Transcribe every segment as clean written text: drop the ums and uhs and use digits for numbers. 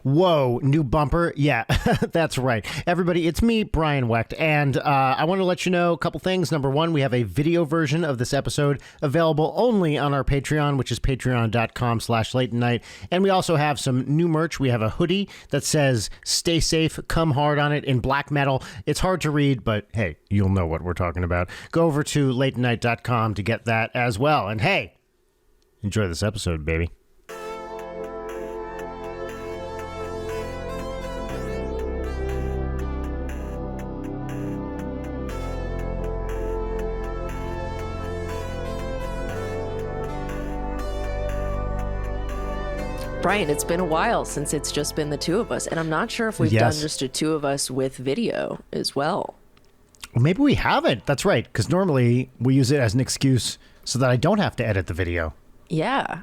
Whoa, new bumper. Yeah, that's right. Everybody, it's me, Brian Wecht, and I want to let you know a couple things. Number one, we have a video version of this episode available only on our Patreon, which is patreon.com/LA.I.ghton. And we also have some new merch. We have a hoodie that says, "Stay safe, come hard" on it in black metal. It's hard to read, but hey, you'll know what we're talking about. Go over to LA.IGHton to get that as well. And hey, enjoy this episode, baby. Brian, it's been a while since it's just been the two of us, and I'm not sure if we've done just the two of us with video as well. Well, maybe we haven't. That's right, because normally we use it as an excuse so that I don't have to edit the video. Yeah.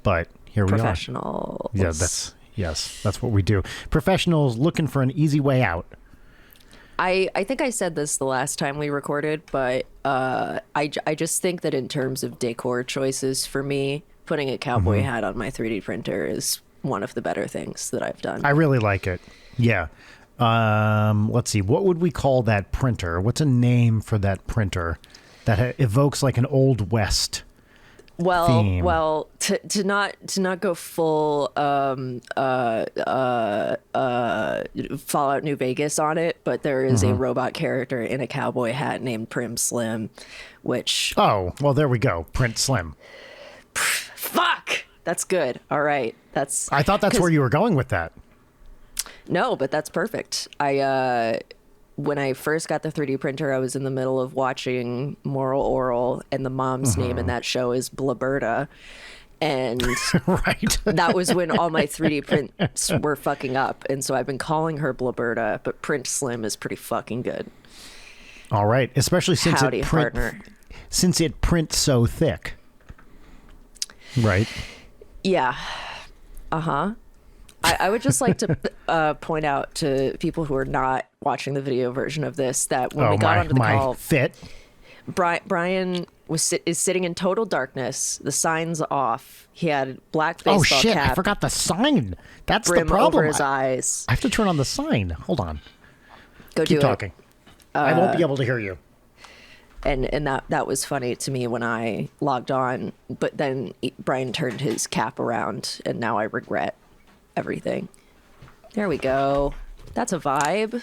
But here we are. Professionals. Yeah, that's what we do. Professionals looking for an easy way out. I think I said this the last time we recorded, but I just think that in terms of decor choices for me, putting a cowboy hat on my 3D printer is one of the better things that I've done. I really like it. Yeah. Let's see. What would we call that printer? What's a name for that printer that evokes like an Old West theme? Well, to not go full Fallout New Vegas on it, but there is a robot character in a cowboy hat named Prim Slim, which... Oh, well, there we go. Print Slim. Fuck! That's good. All right. I thought that's where you were going with that. No, but that's perfect. When I first got the 3D printer, I was in the middle of watching Moral Oral, and the mom's name in that show is BrA.I.n. And right. That was when all my 3D prints were fucking up. And so I've been calling her BrA.I.n, but Print Slim is pretty fucking good. All right. Especially since partner. Since it prints so thick. Right. Yeah. Uh-huh. I would just like to point out to people who are not watching the video version of this that when we got onto the call, Brian is sitting in total darkness. The sign's off. He had black baseball cap. Oh shit! I forgot the sign. That's brim the problem. Over his eyes. I have to turn on the sign. Hold on. Keep talking. I won't be able to hear you. And that was funny to me when I logged on. But then Brian turned his cap around, and now I regret everything. There we go. That's a vibe.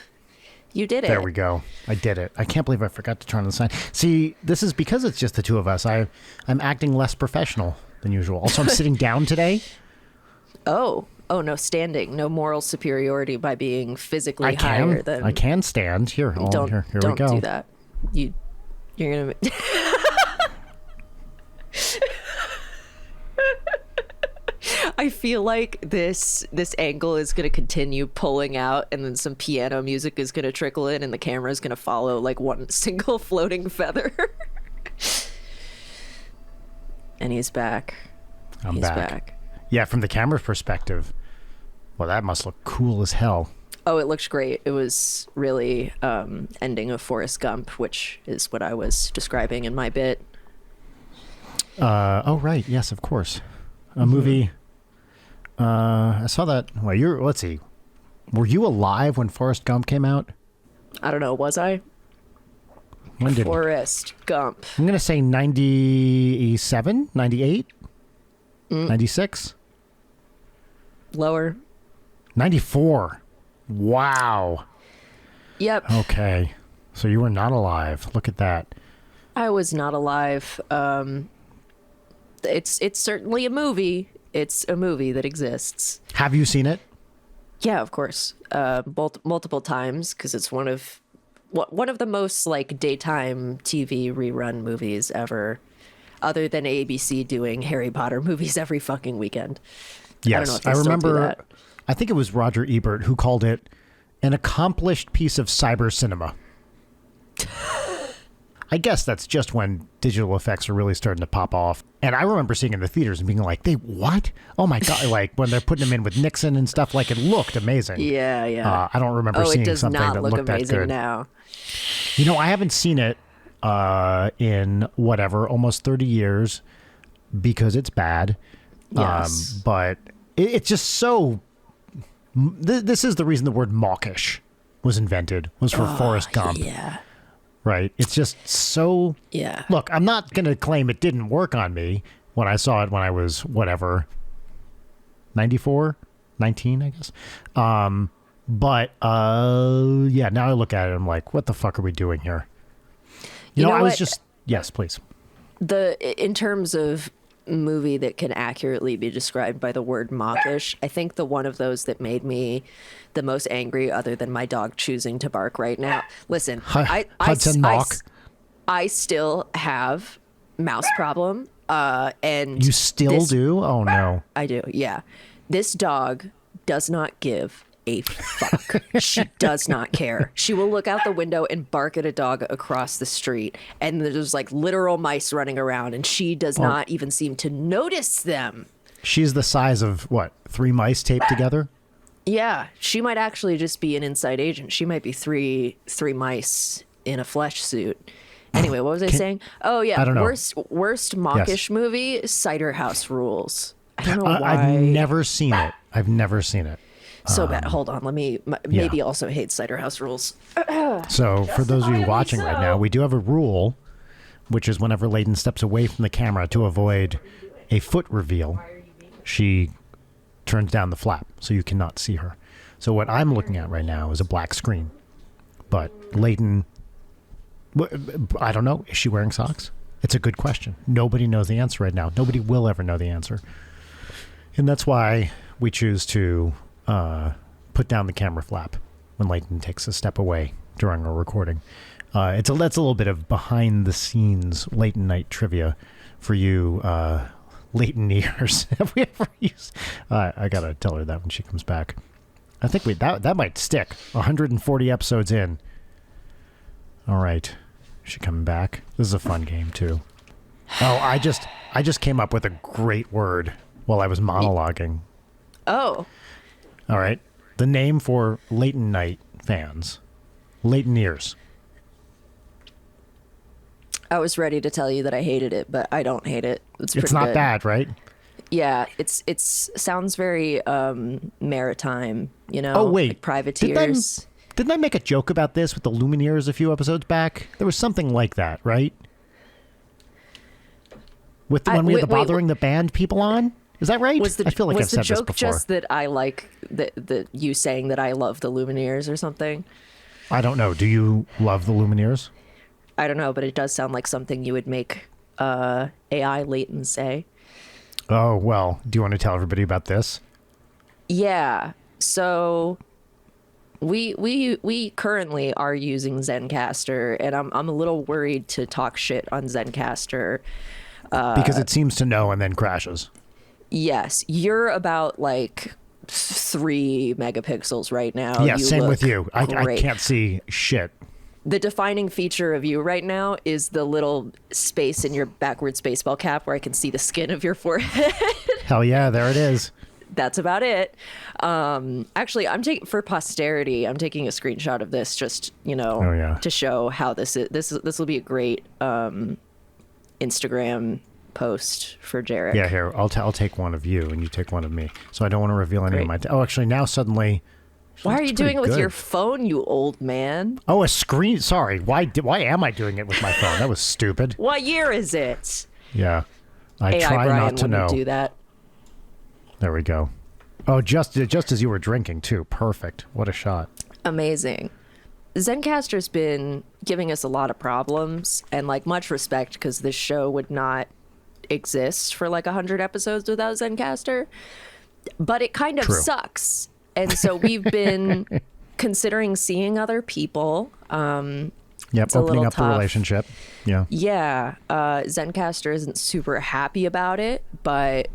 You did it. There we go. I did it. I can't believe I forgot to turn on the sign. See, this is because it's just the two of us. I'm acting less professional than usual. Also, I'm sitting down today. Oh, no, standing. No moral superiority by being physically higher than... I can stand. Here we go. Don't do that. You're gonna... I feel like this angle is going to continue pulling out, and then some piano music is going to trickle in, and the camera is going to follow like one single floating feather. And he's back. He's back. Yeah, from the camera's perspective. Well, that must look cool as hell. Oh, it looks great. It was really ending of Forrest Gump, which is what I was describing in my bit. Oh, right. Yes, of course. A movie... I saw that. Well, let's see. Were you alive when Forrest Gump came out? I don't know. Was I? When did Forrest Gump? I'm going to say 97, 98, 96? Lower. 94. Wow. Yep. Okay. So you were not alive. Look at that. I was not alive. It's certainly a movie. It's a movie that exists. Have you seen it? Yeah, of course. Multiple times, because it's one of the most like daytime TV rerun movies ever, other than ABC doing Harry Potter movies every fucking weekend. Yes, I remember. I think it was Roger Ebert who called it an accomplished piece of cyber cinema. I guess that's just when digital effects are really starting to pop off. And I remember seeing in the theaters and being like, "They what? Oh my God!" Like when they're putting them in with Nixon and stuff, like it looked amazing. Yeah. I don't remember seeing something that looked that good. Oh, it does not look amazing now. You know, I haven't seen it in whatever, almost 30 years because it's bad. Yes. But it's just so This is the reason the word mawkish was invented, was for Forrest Gump. Yeah. Right? It's just so... Yeah. Look, I'm not going to claim it didn't work on me when I saw it when I was, whatever, 94? 19, I guess. But yeah, now I look at it, I'm like, what the fuck are we doing here? You know, I was just... Yes, please. In terms of movie that can accurately be described by the word mawkish, I think the one of those that made me the most angry, other than my dog choosing to bark right now. Listen, Hudson Mock. I still have mouse problem. And you still do? Oh no. I do. Yeah. This dog does not give a fuck. She does not care. She will look out the window and bark at a dog across the street, and there's like literal mice running around, and she does not even seem to notice them. She's the size of what, 3 mice taped together? Yeah, she might actually just be an inside agent. She might be three mice in a flesh suit. Anyway, what was I saying? Oh yeah, I don't know. worst mawkish movie, Cider House Rules. I don't know why. I've never seen it. I've never seen it. So bad. Hold on. Let me maybe also hate Cider House Rules. So for those of you watching right now, we do have a rule, which is whenever Layton steps away from the camera to avoid a foot reveal, she turns down the flap so you cannot see her. So what I'm looking at right now is a black screen. But Layton, I don't know. Is she wearing socks? It's a good question. Nobody knows the answer right now. Nobody will ever know the answer. And that's why we choose to put down the camera flap when Layton takes a step away during our recording. That's a little bit of behind the scenes Layton night trivia for you Laytoneers. Have we ever used? I gotta tell her that when she comes back. I think that might stick. 140 episodes in. All right, is she coming back? This is a fun game too. Oh, I just came up with a great word while I was monologuing. Oh. All right. The name for Layton Night fans. Laytoneers. I was ready to tell you that I hated it, but I don't hate it. It's not good. bad, right? Yeah, it's sounds very maritime, you know? Oh, wait. Like privateers. Didn't I make a joke about this with the Lumineers a few episodes back? There was something like that, right? When we had the Bothering the Band people on? Is that right? I feel like I've said this before. Was the joke just that I like that you saying that I love the Lumineers or something? I don't know. Do you love the Lumineers? I don't know, but it does sound like something you would make AI.ghton say. Oh, well, do you want to tell everybody about this? Yeah. So we currently are using Zencastr, and I'm a little worried to talk shit on Zencastr. Because it seems to know and then crashes. Yes, you're about like 3 megapixels right now. Yeah, same with you. I can't see shit. The defining feature of you right now is the little space in your backwards baseball cap where I can see the skin of your forehead. Hell yeah, there it is. That's about it. Actually, I'm taking for posterity. I'm taking a screenshot of this, just to show how this is. This will be a great Instagram post for Jarek. Yeah, here I'll take one of you and you take one of me. So I don't want to reveal any of my. Actually, now suddenly. Why are you doing it with your phone, you old man? Oh, a screen. Sorry. Why am I doing it with my phone? That was stupid. What year is it? Yeah, I try BrA.I.n not to know. Do that. There we go. Oh, just as you were drinking too. Perfect. What a shot. Amazing. Zencastr's been giving us a lot of problems, and like much respect, because this show would not exist for like 100 episodes without Zencastr. But it kind of sucks. And so we've been considering seeing other people. Yep, opening up the relationship. Yeah. Yeah. Zencastr isn't super happy about it, but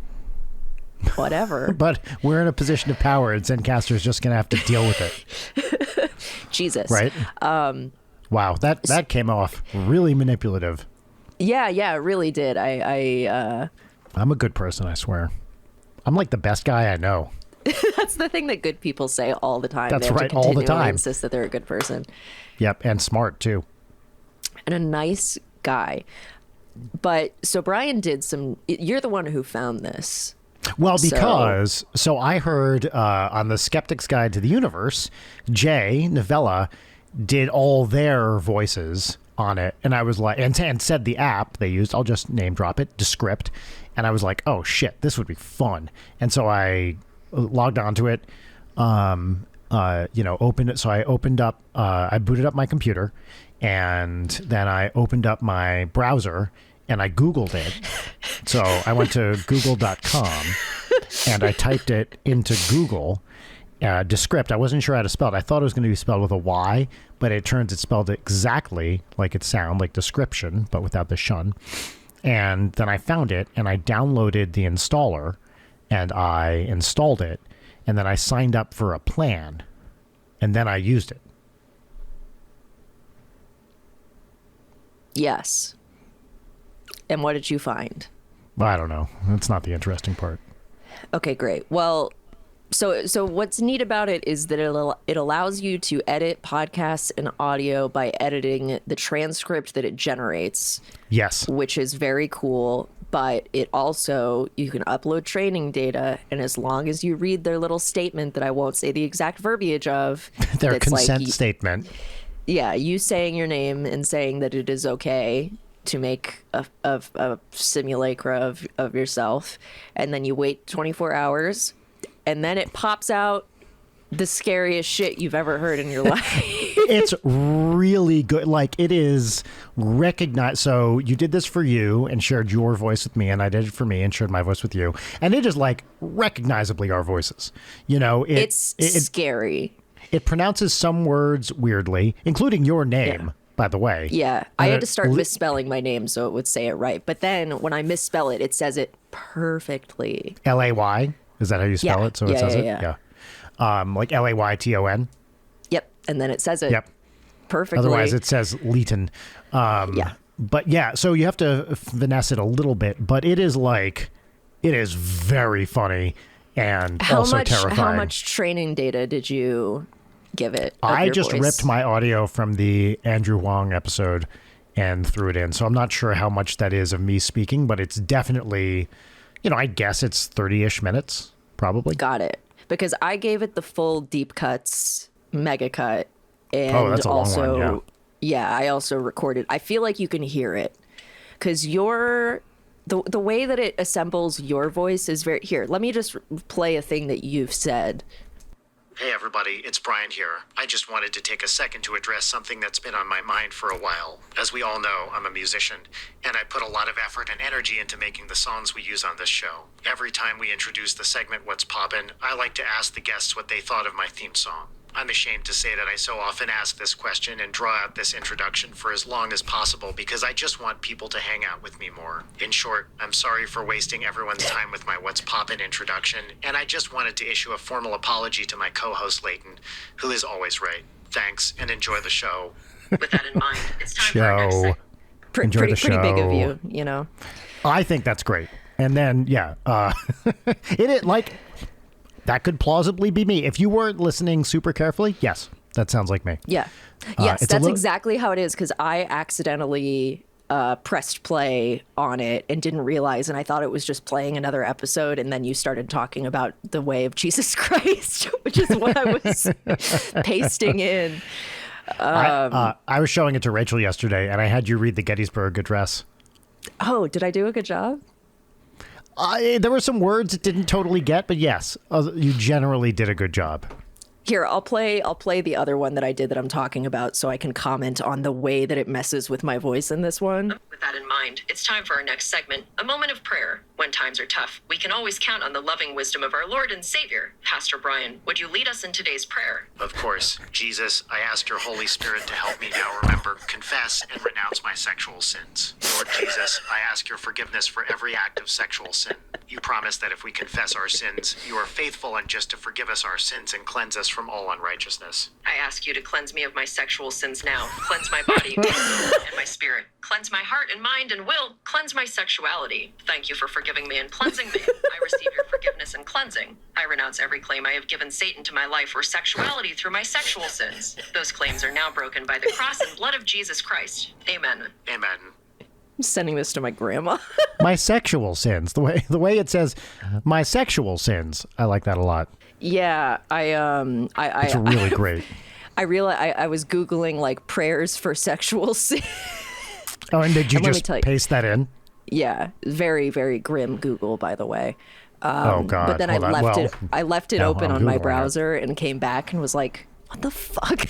whatever. But we're in a position of power, and Zencastr is just going to have to deal with it. Jesus. Right? Wow, that came off really manipulative. Yeah, it really did. I'm a good person, I swear. I'm like the best guy I know. That's the thing that good people say all the time. That's they have right, to all the time. Insist that they're a good person. Yep, and smart too. And a nice guy. But so BrA.I.n did some. You're the one who found this. Well, because so I heard on the Skeptic's Guide to the Universe, Jay Novella did all their voices on it, and I was like, and said the app they used, I'll just name drop it, Descript, and I was like, oh shit, this would be fun, and so I logged onto it, opened it. So I opened up, I booted up my computer, and then I opened up my browser. And I Googled it. So I went to google.com and I typed it into Google, Descript. I wasn't sure how to spell it. I thought it was going to be spelled with a Y, but it turns it's spelled exactly like it sounds, like description, but without the shun. And then I found it and I downloaded the installer and I installed it. And then I signed up for a plan and then I used it. Yes. And what did you find? Well, I don't know. That's not the interesting part. Okay, great. Well, so what's neat about it is that it allows you to edit podcasts and audio by editing the transcript that it generates. Yes. Which is very cool. But it also, you can upload training data, and as long as you read their little statement that I won't say the exact verbiage of. Their consent statement. Yeah, you saying your name and saying that it is okay to make a simulacra of yourself, and then you wait 24 hours, and then it pops out the scariest shit you've ever heard in your life. It's really good. Like, it is recognized. So you did this for you and shared your voice with me, and I did it for me and shared my voice with you, and it is like recognizably our voices. It's scary. It pronounces some words weirdly, including your name. Yeah. By the way. Yeah, I had to start misspelling my name so it would say it right. But then when I misspell it, it says it perfectly. L-A-Y? Is that how you spell it? So it says it? Yeah. Like L-A-Y-T-O-N? Yep. And then it says it perfectly. Otherwise, it says Leighton. Yeah. But yeah, so you have to finesse it a little bit. But it is very funny and also terrifying. How much training data did you give it? I just ripped my audio from the Andrew Huang episode and threw it in. So I'm not sure how much that is of me speaking, but it's definitely, I guess it's 30-ish minutes, probably. Got it. Because I gave it the full deep cuts, mega cut. And that's a long one, yeah, I also recorded. I feel like you can hear it. Because the way that it assembles your voice is very... Here, let me just play a thing that you've said. Hey everybody, it's Brian here. I just wanted to take a second to address something that's been on my mind for a while. As we all know, I'm a musician, and I put a lot of effort and energy into making the songs we use on this show. Every time we introduce the segment What's Poppin', I like to ask the guests what they thought of my theme song. I'm ashamed to say that I so often ask this question and draw out this introduction for as long as possible because I just want people to hang out with me more. In short, I'm sorry for wasting everyone's time with my What's Poppin' introduction, and I just wanted to issue a formal apology to my co-host L.A.I.ghton, who is always right. Thanks, and enjoy the show. With that in mind, it's time for our next segment. Pretty big of you, I think that's great. And then, it like... That could plausibly be me. If you weren't listening super carefully, yes, that sounds like me. Yeah. Yes, that's exactly how it is, because I accidentally pressed play on it and didn't realize, and I thought it was just playing another episode, and then you started talking about the way of Jesus Christ, which is what I was pasting in. I was showing it to Rachel yesterday, and I had you read the Gettysburg Address. Oh, did I do a good job? There were some words it didn't totally get, but yes, you generally did a good job. Here, I'll play the other one that I did that I'm talking about so I can comment on the way that it messes with my voice in this one. With that in mind, it's time for our next segment, a moment of prayer. When times are tough, we can always count on the loving wisdom of our Lord and Savior. Pastor Brian, would you lead us in today's prayer? Of course. Jesus, I ask your Holy Spirit to help me now remember, confess, and renounce my sexual sins. Lord Jesus, I ask your forgiveness for every act of sexual sin. You promise that if we confess our sins, you are faithful and just to forgive us our sins and cleanse us from all unrighteousness. I ask you to cleanse me of my sexual sins now. Cleanse my body and my spirit. Cleanse my heart and mind and will. Cleanse my sexuality. Thank you for forgiving me and cleansing me. I receive your forgiveness and cleansing. I renounce every claim I have given Satan to my life or sexuality through my sexual sins. Those claims are now broken by the cross and blood of Jesus Christ. Amen. Amen. I'm sending this to my grandma. My sexual sins. The way it says, my sexual sins. I like that a lot. Yeah, It's really great. I realized I was Googling like prayers for sexual sin. Oh, and did you And let me just tell you- paste that in? Yeah, very, very grim Google, by the way. Oh God! But then Hold on. Well, I left it now open I'm on my Googling it. browser and came back and was like, what the fuck?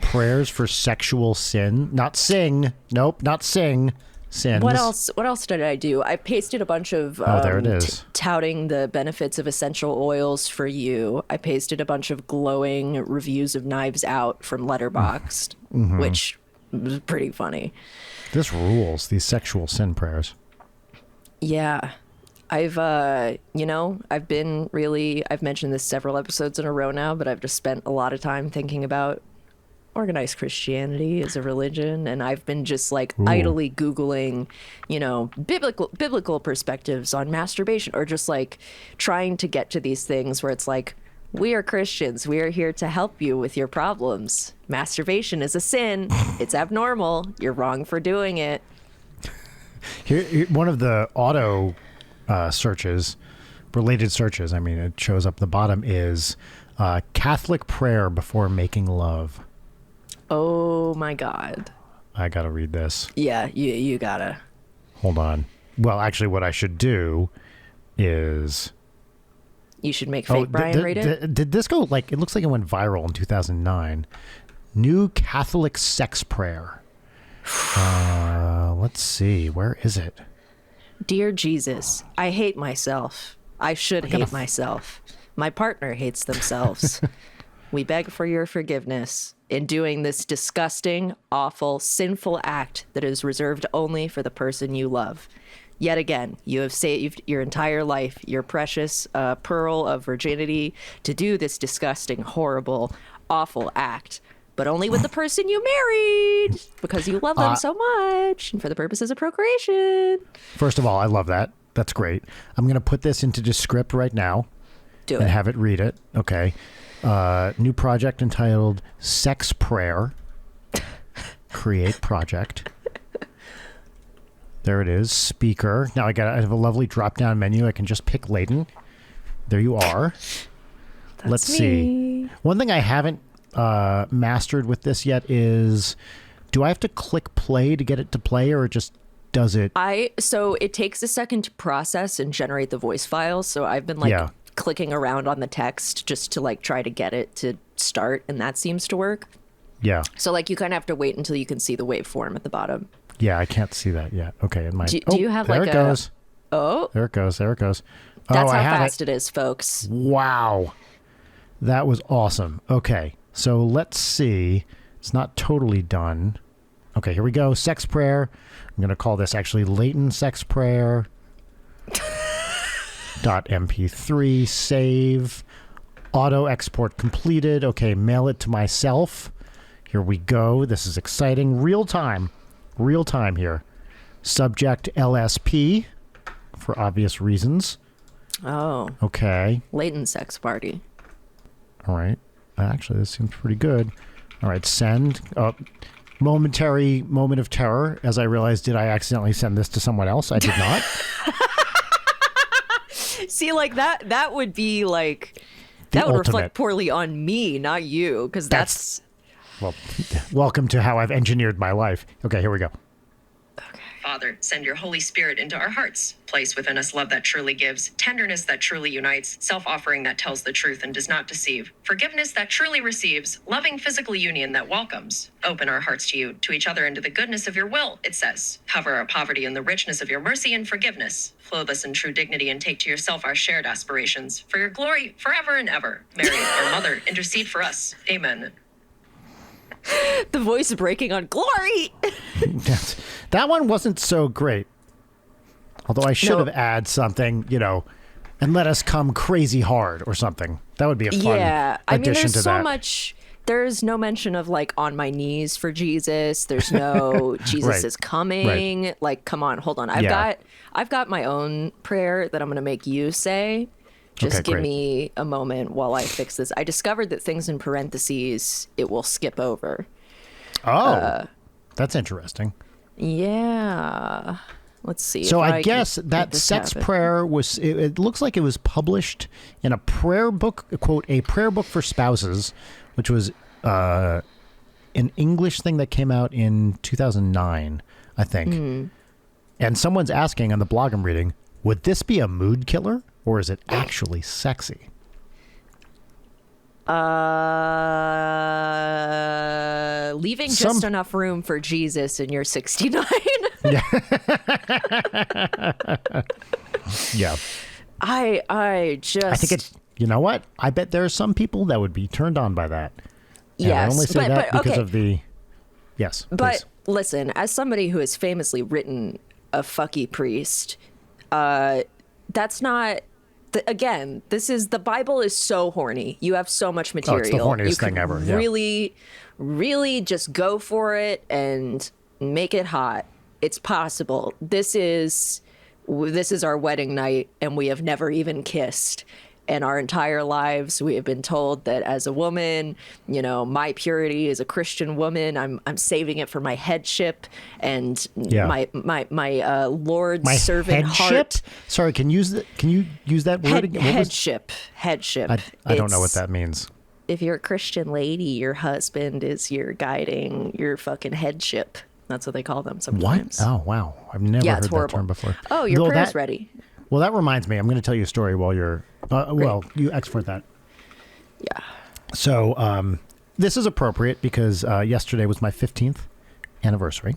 Prayers for sexual sin, not sing. Nope, not sing. Sins. What else did I do? I pasted a bunch of there it is. touting the benefits of essential oils for you. I pasted a bunch of glowing reviews of Knives Out from Letterboxd, which was pretty funny. This rules. These sexual sin prayers. Yeah. I've mentioned this several episodes in a row now, but I've just spent a lot of time thinking about organized Christianity as a religion, and I've been just like idly Googling, biblical perspectives on masturbation, or just like trying to get to these things where it's like, we are Christians. We are here to help you with your problems. Masturbation is a sin. It's abnormal. You're wrong for doing it. Here, one of the auto related searches, I mean, it shows up the bottom, is Catholic prayer before making love. Oh my God. I gotta read this. Yeah, you gotta. Hold on. Well, actually, what I should do is... You should make fake Brian read it. Did this go, it looks like it went viral in 2009. New Catholic sex prayer. Let's see. Where is it? Dear Jesus, I hate myself. I should hate myself. My partner hates themselves. We beg for your forgiveness in doing this disgusting, awful, sinful act that is reserved only for the person you love. Yet again, you have saved your entire life, your precious pearl of virginity, to do this disgusting, horrible, awful act, but only with the person you married, because you love them so much, and for the purposes of procreation. First of all, I love that. That's great. I'm going to put this into the script right now. Do and it. have it read it. Okay. New project entitled Sex Prayer. Create project. There it is. Speaker. Now I have a lovely drop-down menu. I can just pick Layton. There you are. Let's see. One thing I haven't mastered with this yet is, do I have to click play to get it to play, or it just does it? So it takes a second to process and generate the voice files. So I've been clicking around on the text just to try to get it to start, and that seems to work. Yeah. So you kind of have to wait until you can see the waveform at the bottom. Yeah, I can't see that yet. Okay, it might. Do you have there it goes. Oh, There it goes. There it goes. that's I how have fast it is, folks. Wow. That was awesome. Okay, so let's see. It's not totally done. Okay, here we go. Sex prayer. I'm going to call this actually Layton Sex Prayer. .mp3 save. Auto export completed. Okay, mail it to myself. Here we go. This is exciting. Real time here. Subject LSP for obvious reasons. Oh, Okay. latent sex party. All right. Actually, this seems pretty good. All right, send. Momentary moment of terror as I realized, did I accidentally send this to someone else? I did not. See, that would be that would reflect poorly on me, not you, because that's Well, welcome to how I've engineered my life. Okay, here we go. Father, send your Holy Spirit into our hearts. Place within us love that truly gives, tenderness that truly unites, self-offering that tells the truth and does not deceive, forgiveness that truly receives, loving physical union that welcomes. Open our hearts to you, to each other, and to the goodness of your will, it says. Cover our poverty in the richness of your mercy and forgiveness. Clothe us in true dignity and take to yourself our shared aspirations. For your glory, forever and ever. Mary, our mother, intercede for us. Amen. the voice breaking on glory. That one wasn't so great. Although I should have added something, and let us come crazy hard or something. That would be a fun addition to that. There's no mention of on my knees for Jesus. There's no Jesus is coming. Right. Come on, hold on. I've got my own prayer that I'm going to make you say. Just give me a moment while I fix this. I discovered that things in parentheses it will skip over. Oh, that's interesting. Yeah. Let's see. So if I guess can that make this sex happen. prayer was, it looks like it was published in a prayer book, quote, a prayer book for spouses, which was an English thing that came out in 2009, I think. And someone's asking on the blog I'm reading, would this be a mood killer or is it actually sexy? Leaving just enough room for Jesus and you're 69. Yeah. I just. I think it's, you know what? I bet there are some people that would be turned on by that. And I Yes, only say that but because okay. of the, yes, But please. listen, as somebody who has famously written a fucky priest, that's not. Again, this is the Bible is so horny. You have so much material. Oh, it's the horniest you thing can ever, yeah. Really, really just go for it and make it hot. It's possible. This is our wedding night, and we have never even kissed. And our entire lives, we have been told that as a woman, you know, my purity as a Christian woman, I'm saving it for my headship and Yeah. my Lord's My servant headship? heart. Sorry, can you use that word again? What was- Headship. I don't know what It's- that means. If you're a Christian lady, your husband is your guiding, your fucking headship. That's what they call them What? sometimes. Oh, wow. I've never Yeah, heard it's that horrible. term before. Oh, your Though prayer's that- ready. Well, that reminds me. I'm going to tell you a story while you're, you export that. Yeah. So this is appropriate because yesterday was my 15th anniversary,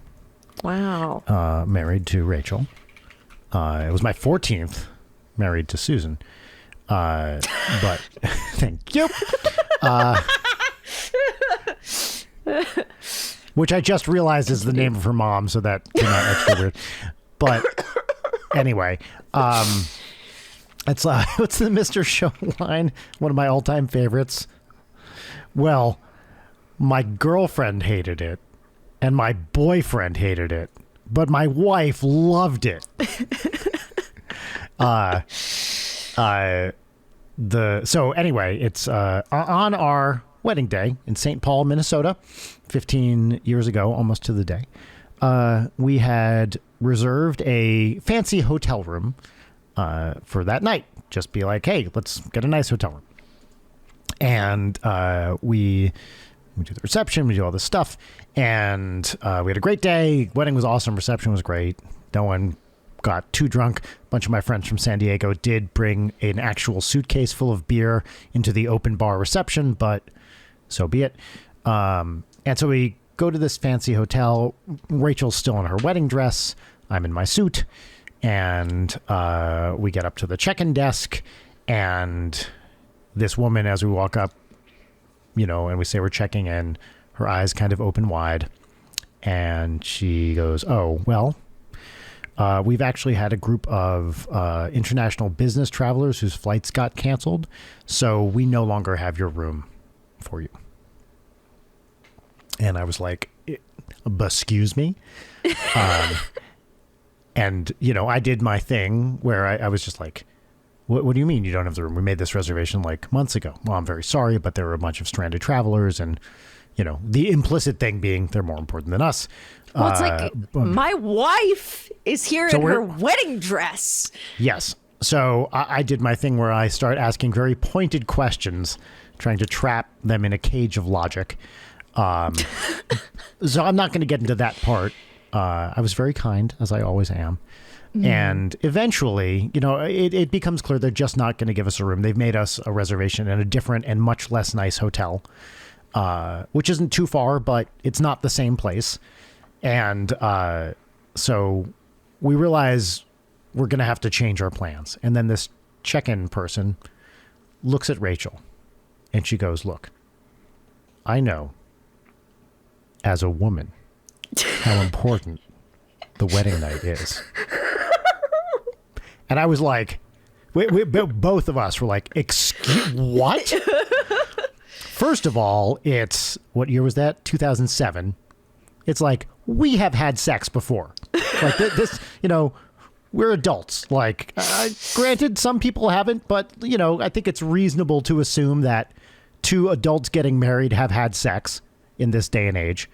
Wow. married to Rachel. It was my 14th married to Susan. But thank you. Which I just realized is the name of her mom, so that came out extra weird. But anyway, it's what's the Mr. Show line? One of my all-time favorites. Well, my girlfriend hated it, and my boyfriend hated it, but my wife loved it. So anyway, it's on our wedding day in St. Paul, Minnesota, 15 years ago, almost to the day. We had reserved a fancy hotel room for that night. Just be like, hey, let's get a nice hotel room. And we do the reception, we do all this stuff, and we had a great day. Wedding was awesome, reception was great. No one got too drunk. A bunch of my friends from San Diego did bring an actual suitcase full of beer into the open bar reception, but so be it. And so we go to this fancy hotel. Rachel's still in her wedding dress. I'm in my suit. And we get up to the check-in desk, and this woman, as we walk up, you know, and we say we're checking in, her eyes kind of open wide, and she goes, oh, well, we've actually had a group of international business travelers whose flights got canceled, so we no longer have your room for you. And I was like, excuse me? And, you know, I did my thing where I was just like, what do you mean you don't have the room? We made this reservation like months ago. Well, I'm very sorry, but there were a bunch of stranded travelers, and, you know, the implicit thing being they're more important than us. Well, it's like my wife is here So in her we're- wedding dress. Yes. So I did my thing where I start asking very pointed questions, trying to trap them in a cage of logic. So I'm not going to get into that part. I was very kind, as I always am. And eventually, you know, it becomes clear they're just not going to give us a room. They've made us a reservation in a different and much less nice hotel, which isn't too far, but it's not the same place. And so we realize we're going to have to change our plans. And then this check-in person looks at Rachel and she goes, look, I know as a woman how important the wedding night is. And I was like, both of us were like, excuse, what? First of all, it's, what year was that? 2007. It's like, we have had sex before. Like this, you know, we're adults. Like, granted, some people haven't, but, you know, I think it's reasonable to assume that two adults getting married have had sex in this day and age.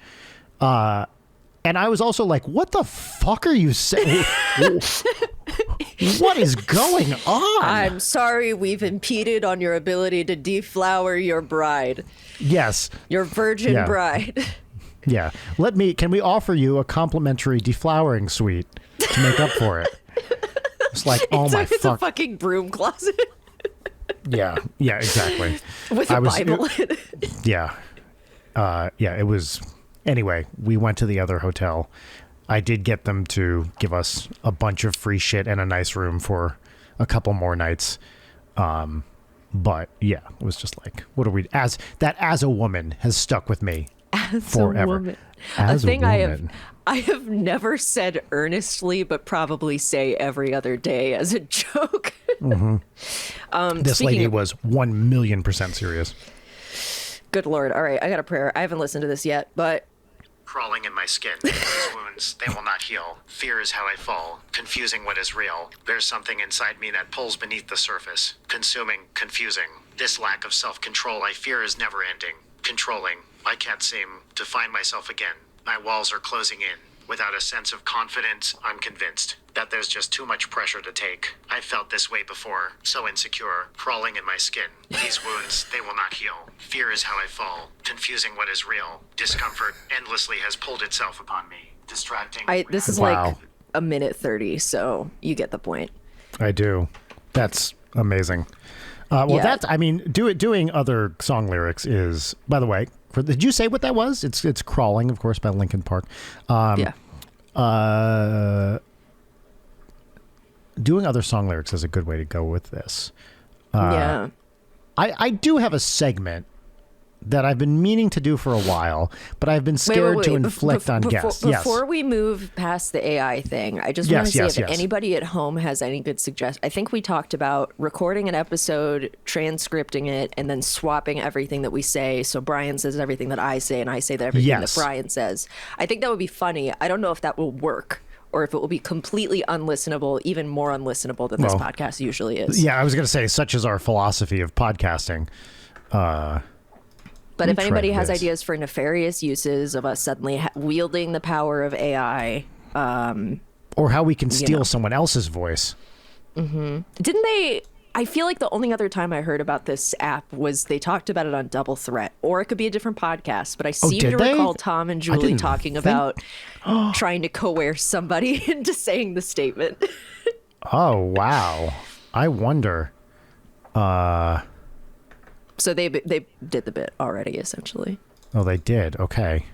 And I was also like, what the fuck are you saying? What is going on? I'm sorry we've impeded on your ability to deflower your bride. Yes. Your virgin bride. Yeah. Can we offer you a complimentary deflowering suite to make up for it? It's like, oh my fuck. It's a fucking broom closet. Yeah, exactly. With a Bible in it. Yeah. It was... Anyway, we went to the other hotel. I did get them to give us a bunch of free shit and a nice room for a couple more nights. But yeah, it was just like, what are we... As a woman has stuck with me forever. A woman. As a thing a woman. I have never said earnestly, but probably say every other day as a joke. Mm-hmm. This lady was 1,000,000% serious. Good Lord. All right, I got a prayer. I haven't listened to this yet, but... Crawling in my skin. These wounds, they will not heal. Fear is how I fall, confusing what is real. There's something inside me that pulls beneath the surface, consuming, confusing. This lack of self-control I fear is never ending. Controlling. I can't seem to find myself again. My walls are closing in. Without a sense of confidence, I'm convinced that there's just too much pressure to take. I've felt this way before, so insecure, crawling in my skin. These wounds, they will not heal. Fear is how I fall, confusing what is real. Discomfort endlessly has pulled itself upon me, distracting. This is like a minute 30, so you get the point. I do. That's amazing. Doing other song lyrics is, by the way, did you say what that was? It's Crawling, of course, by Linkin Park. Doing other song lyrics is a good way to go with this. I do have a segment that I've been meaning to do for a while, but I've been scared to inflict on guests. Before we move past the AI thing, I just want to see if anybody at home has any good suggestions. I think we talked about recording an episode, transcripting it, and then swapping everything that we say. So Brian says everything that I say, and I say that everything that Brian says. I think that would be funny. I don't know if that will work, or if it will be completely unlistenable, even more unlistenable than this podcast usually is. Yeah, I was going to say, such is our philosophy of podcasting. But if anybody has ideas for nefarious uses of us suddenly wielding the power of AI, or how we can steal someone else's voice. Mm-hmm. Didn't they? I feel like the only other time I heard about this app was they talked about it on Double Threat, or it could be a different podcast. But I seem to recall Tom and Julie talking about trying to coerce somebody into saying the statement. Oh, wow. I wonder. So they did the bit already, essentially. Oh, they did. Okay.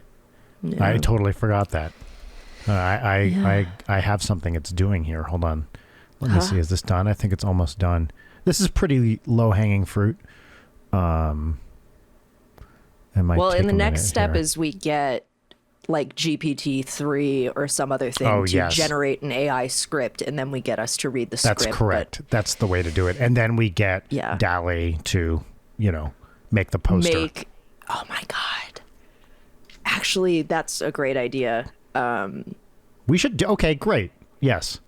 Yeah. I totally forgot that. I have something it's doing here. Hold on. Let me see. Is this done? I think it's almost done. This is pretty low-hanging fruit. In the next step is we get like GPT-3 or some other thing to generate an AI script, and then we get us to read the script. That's correct. That's the way to do it. And then we get DALL-E to... make the poster. Oh my God. Actually, that's a great idea. We should okay, great. Yes.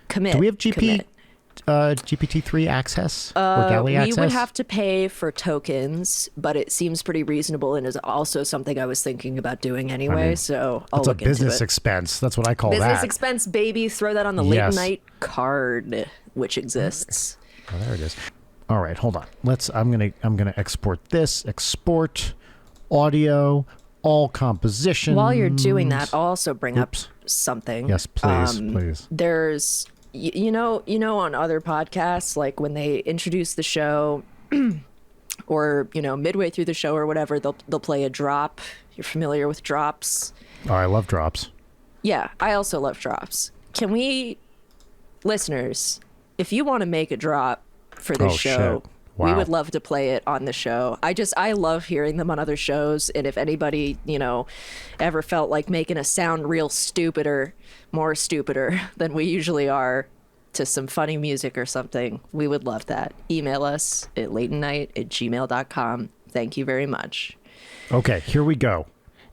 Commit. Do we have GPT-3 access or DALL-E access? We would have to pay for tokens, but it seems pretty reasonable and is also something I was thinking about doing anyway. So I'll look into it. It's a business expense. That's what I call business expense, baby. Throw that on the late night card, which exists. Oh, there it is. All right, hold on. I'm gonna export this. Export audio, all compositions. While you're doing that, I'll also bring up something. Yes, please. There's on other podcasts, like when they introduce the show, or midway through the show or whatever, they'll play a drop. You're familiar with drops? Oh, I love drops. Yeah, I also love drops. Can we, listeners, if you want to make a drop for this show, we would love to play it on the show. I love hearing them on other shows, and if anybody ever felt like making us sound more stupider than we usually are to some funny music or something, we would love that. Email us at LA.ghton@gmail.com. Thank you very much. Okay, here we go.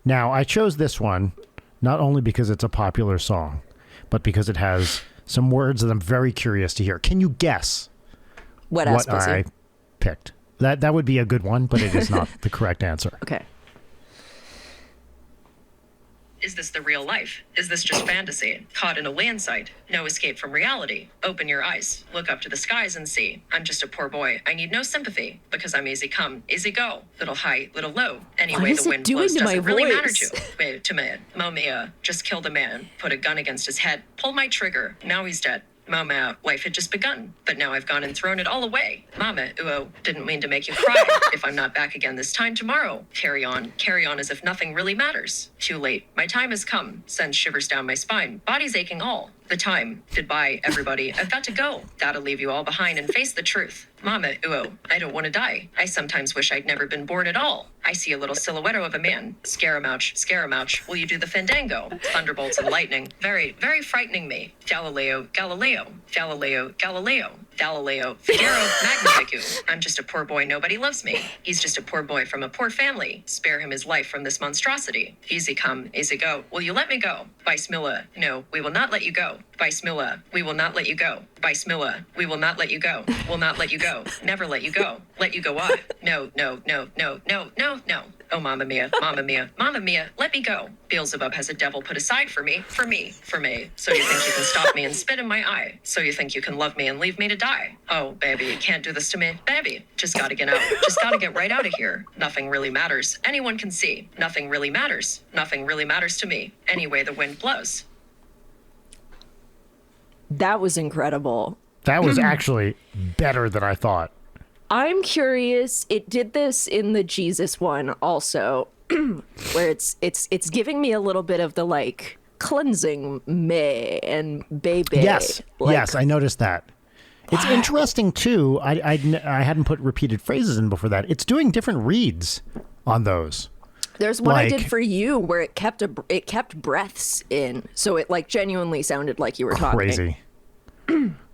Now, I chose this one not only because it's a popular song, but because it has some words that I'm very curious to hear. Can you guess what I picked? That would be a good one, but it is not the correct answer. Okay. Is this the real life? Is this just fantasy? Caught in a landslide? No escape from reality? Open your eyes. Look up to the skies and see. I'm just a poor boy. I need no sympathy because I'm easy come, easy go. Little high, little low. Anyway, is the it wind doing blows to my doesn't really matter voice? to me. Momia just killed a man. Put a gun against his head. Pulled my trigger. Now he's dead. Mama, life had just begun, but now I've gone and thrown it all away. Mama, didn't mean to make you cry. If I'm not back again this time tomorrow, carry on as if nothing really matters. Too late, my time has come, sends shivers down my spine, body's aching all the time. Goodbye, everybody, I've got to go. Gotta leave you all behind and face the truth. Mama, I don't want to die. I sometimes wish I'd never been born at all. I see a little silhouette of a man. Scaramouch, will you do the fandango? Thunderbolts and lightning, very, very frightening me. Galileo, Figaro, Magnificu. I'm just a poor boy, nobody loves me. He's just a poor boy from a poor family. Spare him his life from this monstrosity. Easy come, easy go. Will you let me go? Bismillah, no, we will not let you go. Bismillah, we will not let you go. Bismillah, we will not let you go. Will not let you go. Never let you go. Let you go what? No. Oh, Mamma Mia, let me go. Beelzebub has a devil put aside for me. So you think you can stop me and spit in my eye? So you think you can love me and leave me to die? Oh, baby, you can't do this to me. Baby, just gotta get out. Just gotta get right out of here. Nothing really matters. Anyone can see. Nothing really matters. Nothing really matters to me. Anyway, the wind blows. That was incredible. That was actually better than I thought. I'm curious. It did this in the Jesus one also, where it's giving me a little bit of the like cleansing me and baby. Yes, like, yes, I noticed that. It's interesting too. I hadn't put repeated phrases in before that. It's doing different reads on those. There's one I Like- did for you where it kept breaths in, so it like genuinely sounded like you were talking. Crazy.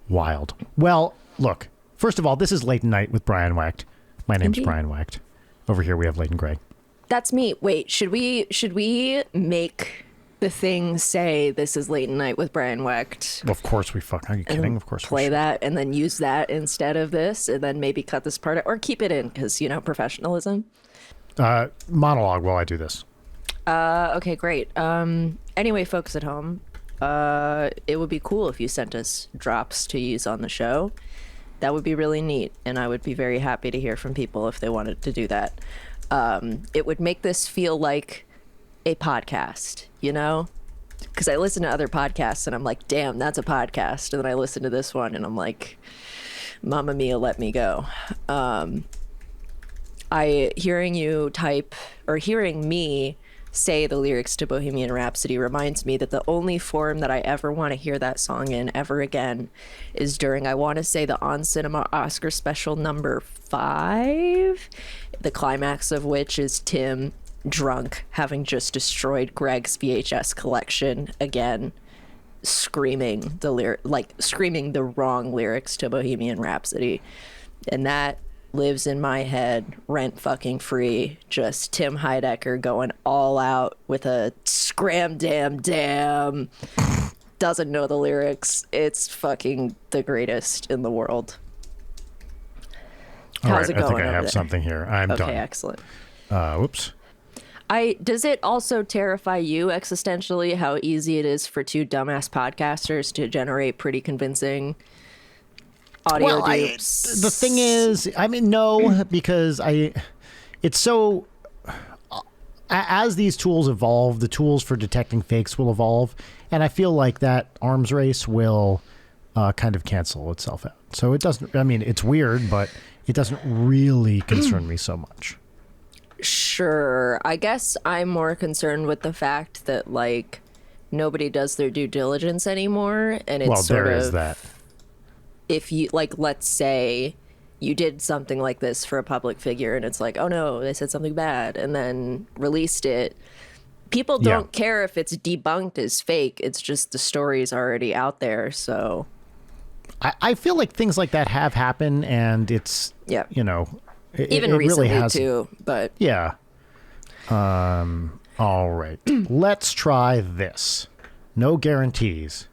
Wild. Well, look. First of all, this is Late Night with BrA.I.n Wecht. My name's Indeed. Brian Wecht. Over here we have Leighton Gray. That's me. Wait, should we make the thing say this is Late Night with BrA.I.n Wecht? Of course we fuck. Are you kidding? Of course we Play should. that and then use that instead of this, and then maybe cut this part out, or keep it in because professionalism. Monologue while I do this. Okay, great. Anyway, folks at home, it would be cool if you sent us drops to use on the show. That would be really neat, and I would be very happy to hear from people if they wanted to do that. It would make this feel like a podcast, Because I listen to other podcasts, and I'm like, damn, that's a podcast. And then I listen to this one, and I'm like, Mamma Mia, let me go. Hearing me say the lyrics to Bohemian Rhapsody reminds me that the only form that I ever want to hear that song in ever again is during, I want to say, the On Cinema Oscar special number 5, the climax of which is Tim drunk, having just destroyed Greg's VHS collection again, screaming the wrong lyrics to Bohemian Rhapsody. And that lives in my head, rent fucking free, just Tim Heidecker going all out with a scram damn, doesn't know the lyrics. It's fucking the greatest in the world. All How's right, it going I think I over have there? something here. I'm Okay, done. excellent. Whoops. Does it also terrify you existentially how easy it is for two dumbass podcasters to generate pretty convincing audio dupes? The thing is, no, because it's so, as these tools evolve, the tools for detecting fakes will evolve. And I feel like that arms race will kind of cancel itself out. So it doesn't, it's weird, but it doesn't really concern me so much. Sure. I guess I'm more concerned with the fact that, like, nobody does their due diligence anymore. And it's Well, sort there of, is that. if you, like, let's say you did something like this for a public figure and it's like, oh no, they said something bad, and then released it. People don't care if it's debunked as fake. It's just the story's already out there. So I feel like things like that have happened, and it's, yeah, It recently really has, too. But yeah. All right. Let's try this. No guarantees.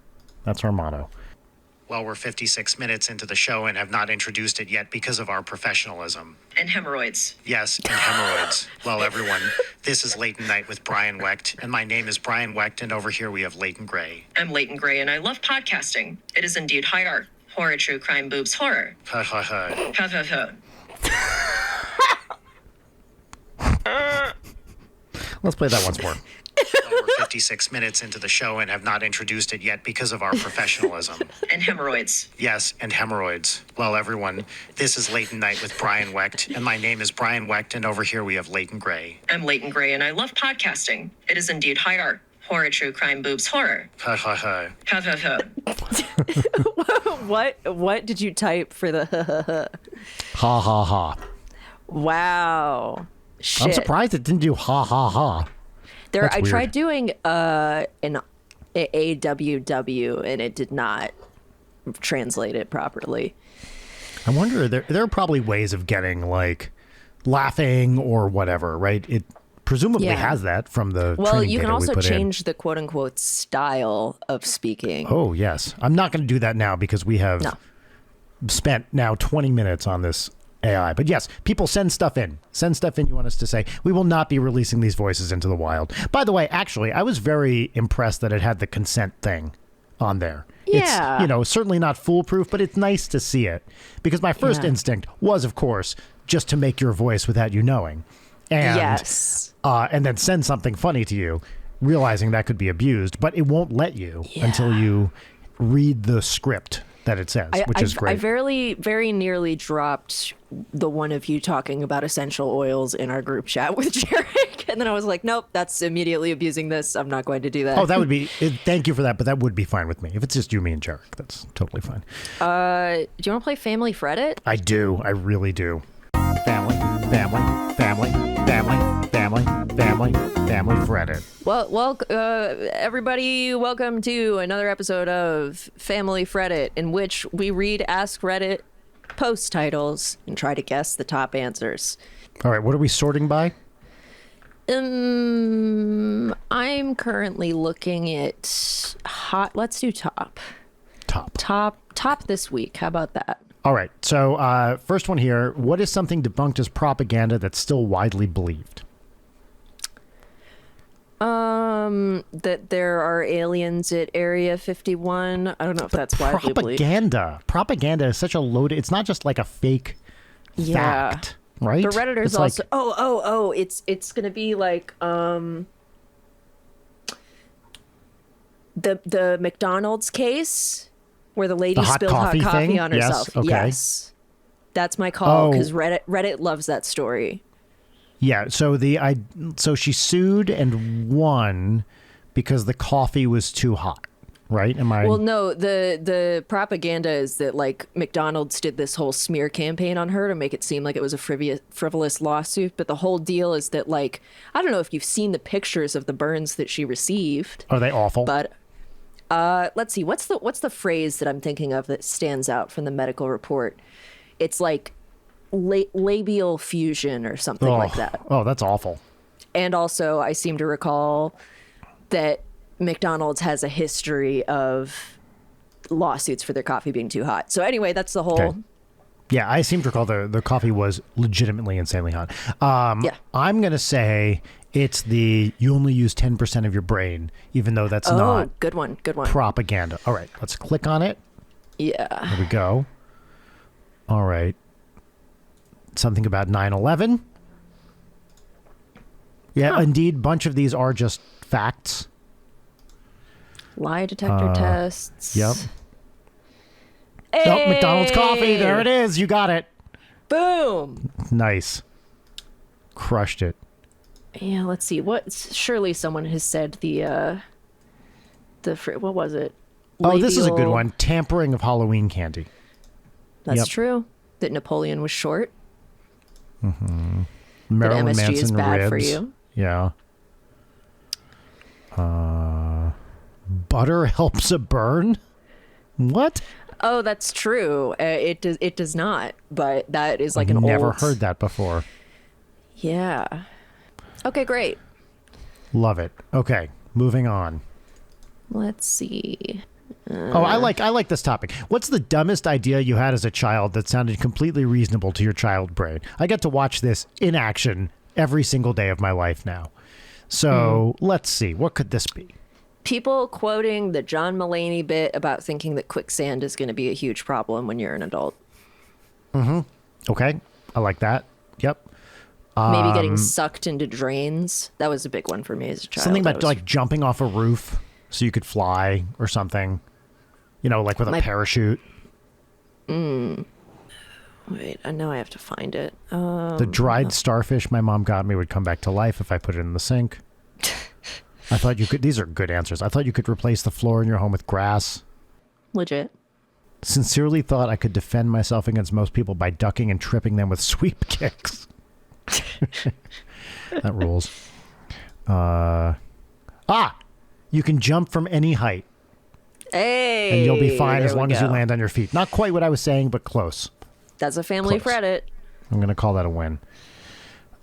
That's our motto. Well, we're 56 minutes into the show and have not introduced it yet because of our professionalism. And hemorrhoids. Yes, and hemorrhoids. Well, everyone, this is Late Night with BrA.I.n Wecht, and my name is BrA.I.n Wecht, and over here we have LA.I.ghton. I'm Leighton Gray, and I love podcasting. It is indeed high art. Horror, true crime, boobs, horror. Ha ha ha. Ha ha ha. Let's play that once more. Well, we're 56 minutes into the show and have not introduced it yet because of our professionalism. And hemorrhoids. Yes, and hemorrhoids. Well, everyone, this is Late Night with BrA.I.n Wecht, and my name is BrA.I.n Wecht, and over here we have LA.ghton. I'm Leighton Gray, and I love podcasting. It is indeed high art. Horror, true crime, boobs, horror. Ha ha ha. Ha ha ha. What did you type for the Ha ha ha. Wow. Shit. I'm surprised it didn't do ha ha ha. There, That's I weird. tried doing an AWW and it did not translate it properly. I wonder, there are probably ways of getting like laughing or whatever, right? It presumably Yeah. has that from the Well, training you can data we also put in. change the quote unquote style of speaking. Oh, yes. I'm not going to do that now because we have No. spent now 20 minutes on this AI. But yes, people send stuff in. Send stuff in you want us to say. We will not be releasing these voices into the wild. By the way, actually, I was very impressed that it had the consent thing on there. Yeah. It's, certainly not foolproof, but it's nice to see it. Because my first Yeah. instinct was, of course, just to make your voice without you knowing. And, Yes. and then send something funny to you, realizing that could be abused. But it won't let you until you read the script that it says, which is great. I very nearly dropped the one of you talking about essential oils in our group chat with Jarek. And then I was like, nope, that's immediately abusing this. I'm not going to do that. Oh, that would be. Thank you for that, but that would be fine with me. If it's just you, me, and Jarek, that's totally fine. Do you want to play Family Fredit? I do. I really do. Family, family, family, family, family, family, family, Reddit. Well, everybody, welcome to another episode of Family Fredit, in which we read Ask Reddit post titles and try to guess the top answers. All right, what are we sorting by? I'm currently looking at hot. Let's do top. Top this week. How about that? All right, so first one here. What is something debunked as propaganda that's still widely believed? That there are aliens at Area 51. I don't know if that's widely believed. Propaganda is such a loaded. It's not just like a fake Yeah. fact, right? The Redditors It's also. like, It's gonna be like the McDonald's case where the lady The hot spilled hot coffee coffee thing? on Yes, herself. okay. Yes, that's my call Oh. because Reddit loves that story. Yeah, so so she sued and won because the coffee was too hot, right? Am I? Well, no, the propaganda is that like McDonald's did this whole smear campaign on her to make it seem like it was a frivolous lawsuit, but the whole deal is that like I don't know if you've seen the pictures of the burns that she received, Are they awful? but let's see, what's the phrase that I'm thinking of that stands out from the medical report? It's like labial fusion or something like that. Oh, that's awful. And also, I seem to recall that McDonald's has a history of lawsuits for their coffee being too hot. So anyway, that's the whole. Okay. Yeah, I seem to recall the coffee was legitimately insanely hot. Yeah. I'm going to say it's you only use 10% of your brain, even though that's not good one. propaganda. All right, let's click on it. Yeah. There we go. All right. Something about 9/11. Yeah, indeed, bunch of these are just facts. Lie detector tests. Yep. Hey! Oh, McDonald's coffee. There it is. You got it. Boom. Nice. Crushed it. Yeah. Let's see. Surely someone has said what was it? Oh, this is a good Labial- one. Tampering of Halloween candy. That's Yep. true. That Napoleon was short. Marilyn MSG Manson is bad ribs. for you. Yeah. Butter helps a burn? What? Oh, that's true. It does not, but that is like an Never old. heard that before. Yeah. Okay, great. Love it. Okay, moving on. Let's see. I like this topic. What's the dumbest idea you had as a child that sounded completely reasonable to your child brain? I get to watch this in action every single day of my life now. So let's see. What could this be? People quoting the John Mulaney bit about thinking that quicksand is going to be a huge problem when you're an adult. Okay. I like that. Yep. Maybe getting sucked into drains. That was a big one for me as a child. Something about like jumping off a roof so you could fly or something. Like with a parachute. Wait, I know I have to find it. The dried starfish my mom got me would come back to life if I put it in the sink. I thought you could. These are good answers. I thought you could replace the floor in your home with grass. Legit. Sincerely thought I could defend myself against most people by ducking and tripping them with sweep kicks. That rules. You can jump from any height. Hey, and you'll be fine as long as you go. land on your feet. Not quite what I was saying, but close. That's a family Close. Reddit. I'm going to call that a win.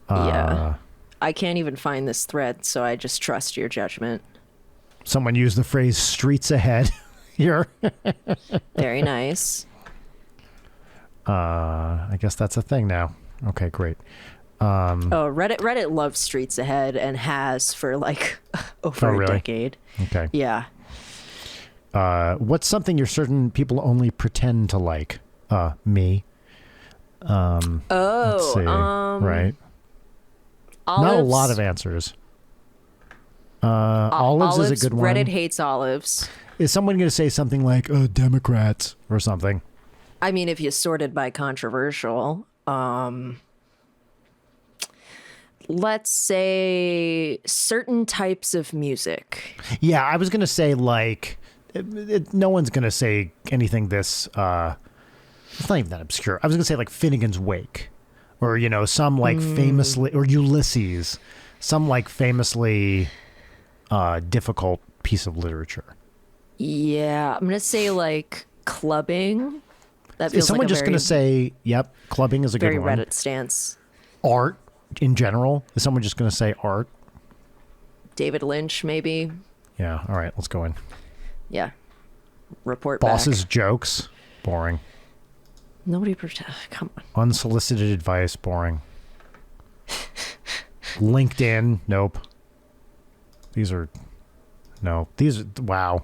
Yeah. I can't even find this thread, so I just trust your judgment. Someone used the phrase streets ahead here. Very nice. I guess that's a thing now. Okay, great. Reddit loves streets ahead and has for like over a decade. Okay. Yeah. What's something you're certain people only pretend to like? Me. Let's see. Right. Olives. Not a lot of answers. Olives is a good one. Reddit hates olives. Is someone going to say something like Democrats or something? I mean, if you sorted by controversial, let's say certain types of music. Yeah, I was going to say like no one's going to say anything this it's not even that obscure. I was going to say like Finnegan's Wake or some like famously, or Ulysses, some like famously difficult piece of literature. Yeah, I'm going to say like clubbing. That feels Is someone like just going to say, yep, clubbing is a good very one. Reddit stance. Art in general. Is someone just going to say art? David Lynch, maybe. Yeah. All right. Let's go in. Yeah. Report Bosses' back. jokes. Boring. Nobody come on. Unsolicited advice. Boring. LinkedIn. Nope. These are wow.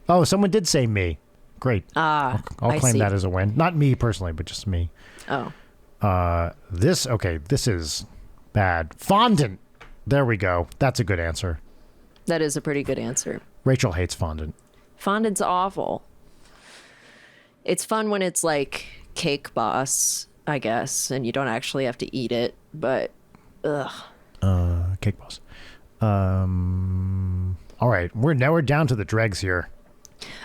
Oh, someone did say me. Great. I'll claim that as a win. Not me personally, but just me. Oh. This is bad. Fondant. There we go. That's a good answer. That is a pretty good answer. Rachel hates fondant. Fondant's awful. It's fun when it's like Cake Boss, I guess, and you don't actually have to eat it, but ugh. Cake Boss. All right. We're down to the dregs here.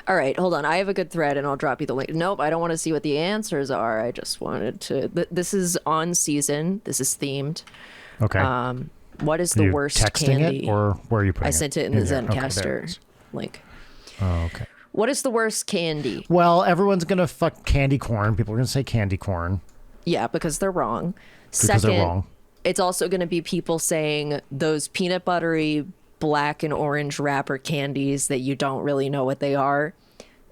All right, hold on. I have a good thread, and I'll drop you the link. Nope, I don't want to see what the answers are. I just wanted to. This is on season. This is themed. Okay. What is Are the you worst texting candy? it, or where are you putting it? I sent it in the there. Okay, there Zencaster it is. link. Oh, okay. What is the worst candy? Well, everyone's gonna fuck candy corn. People are gonna say candy corn Yeah, because they're wrong. because they're wrong. It's also going to be people saying those peanut buttery black and orange wrapper candies that you don't really know what they are.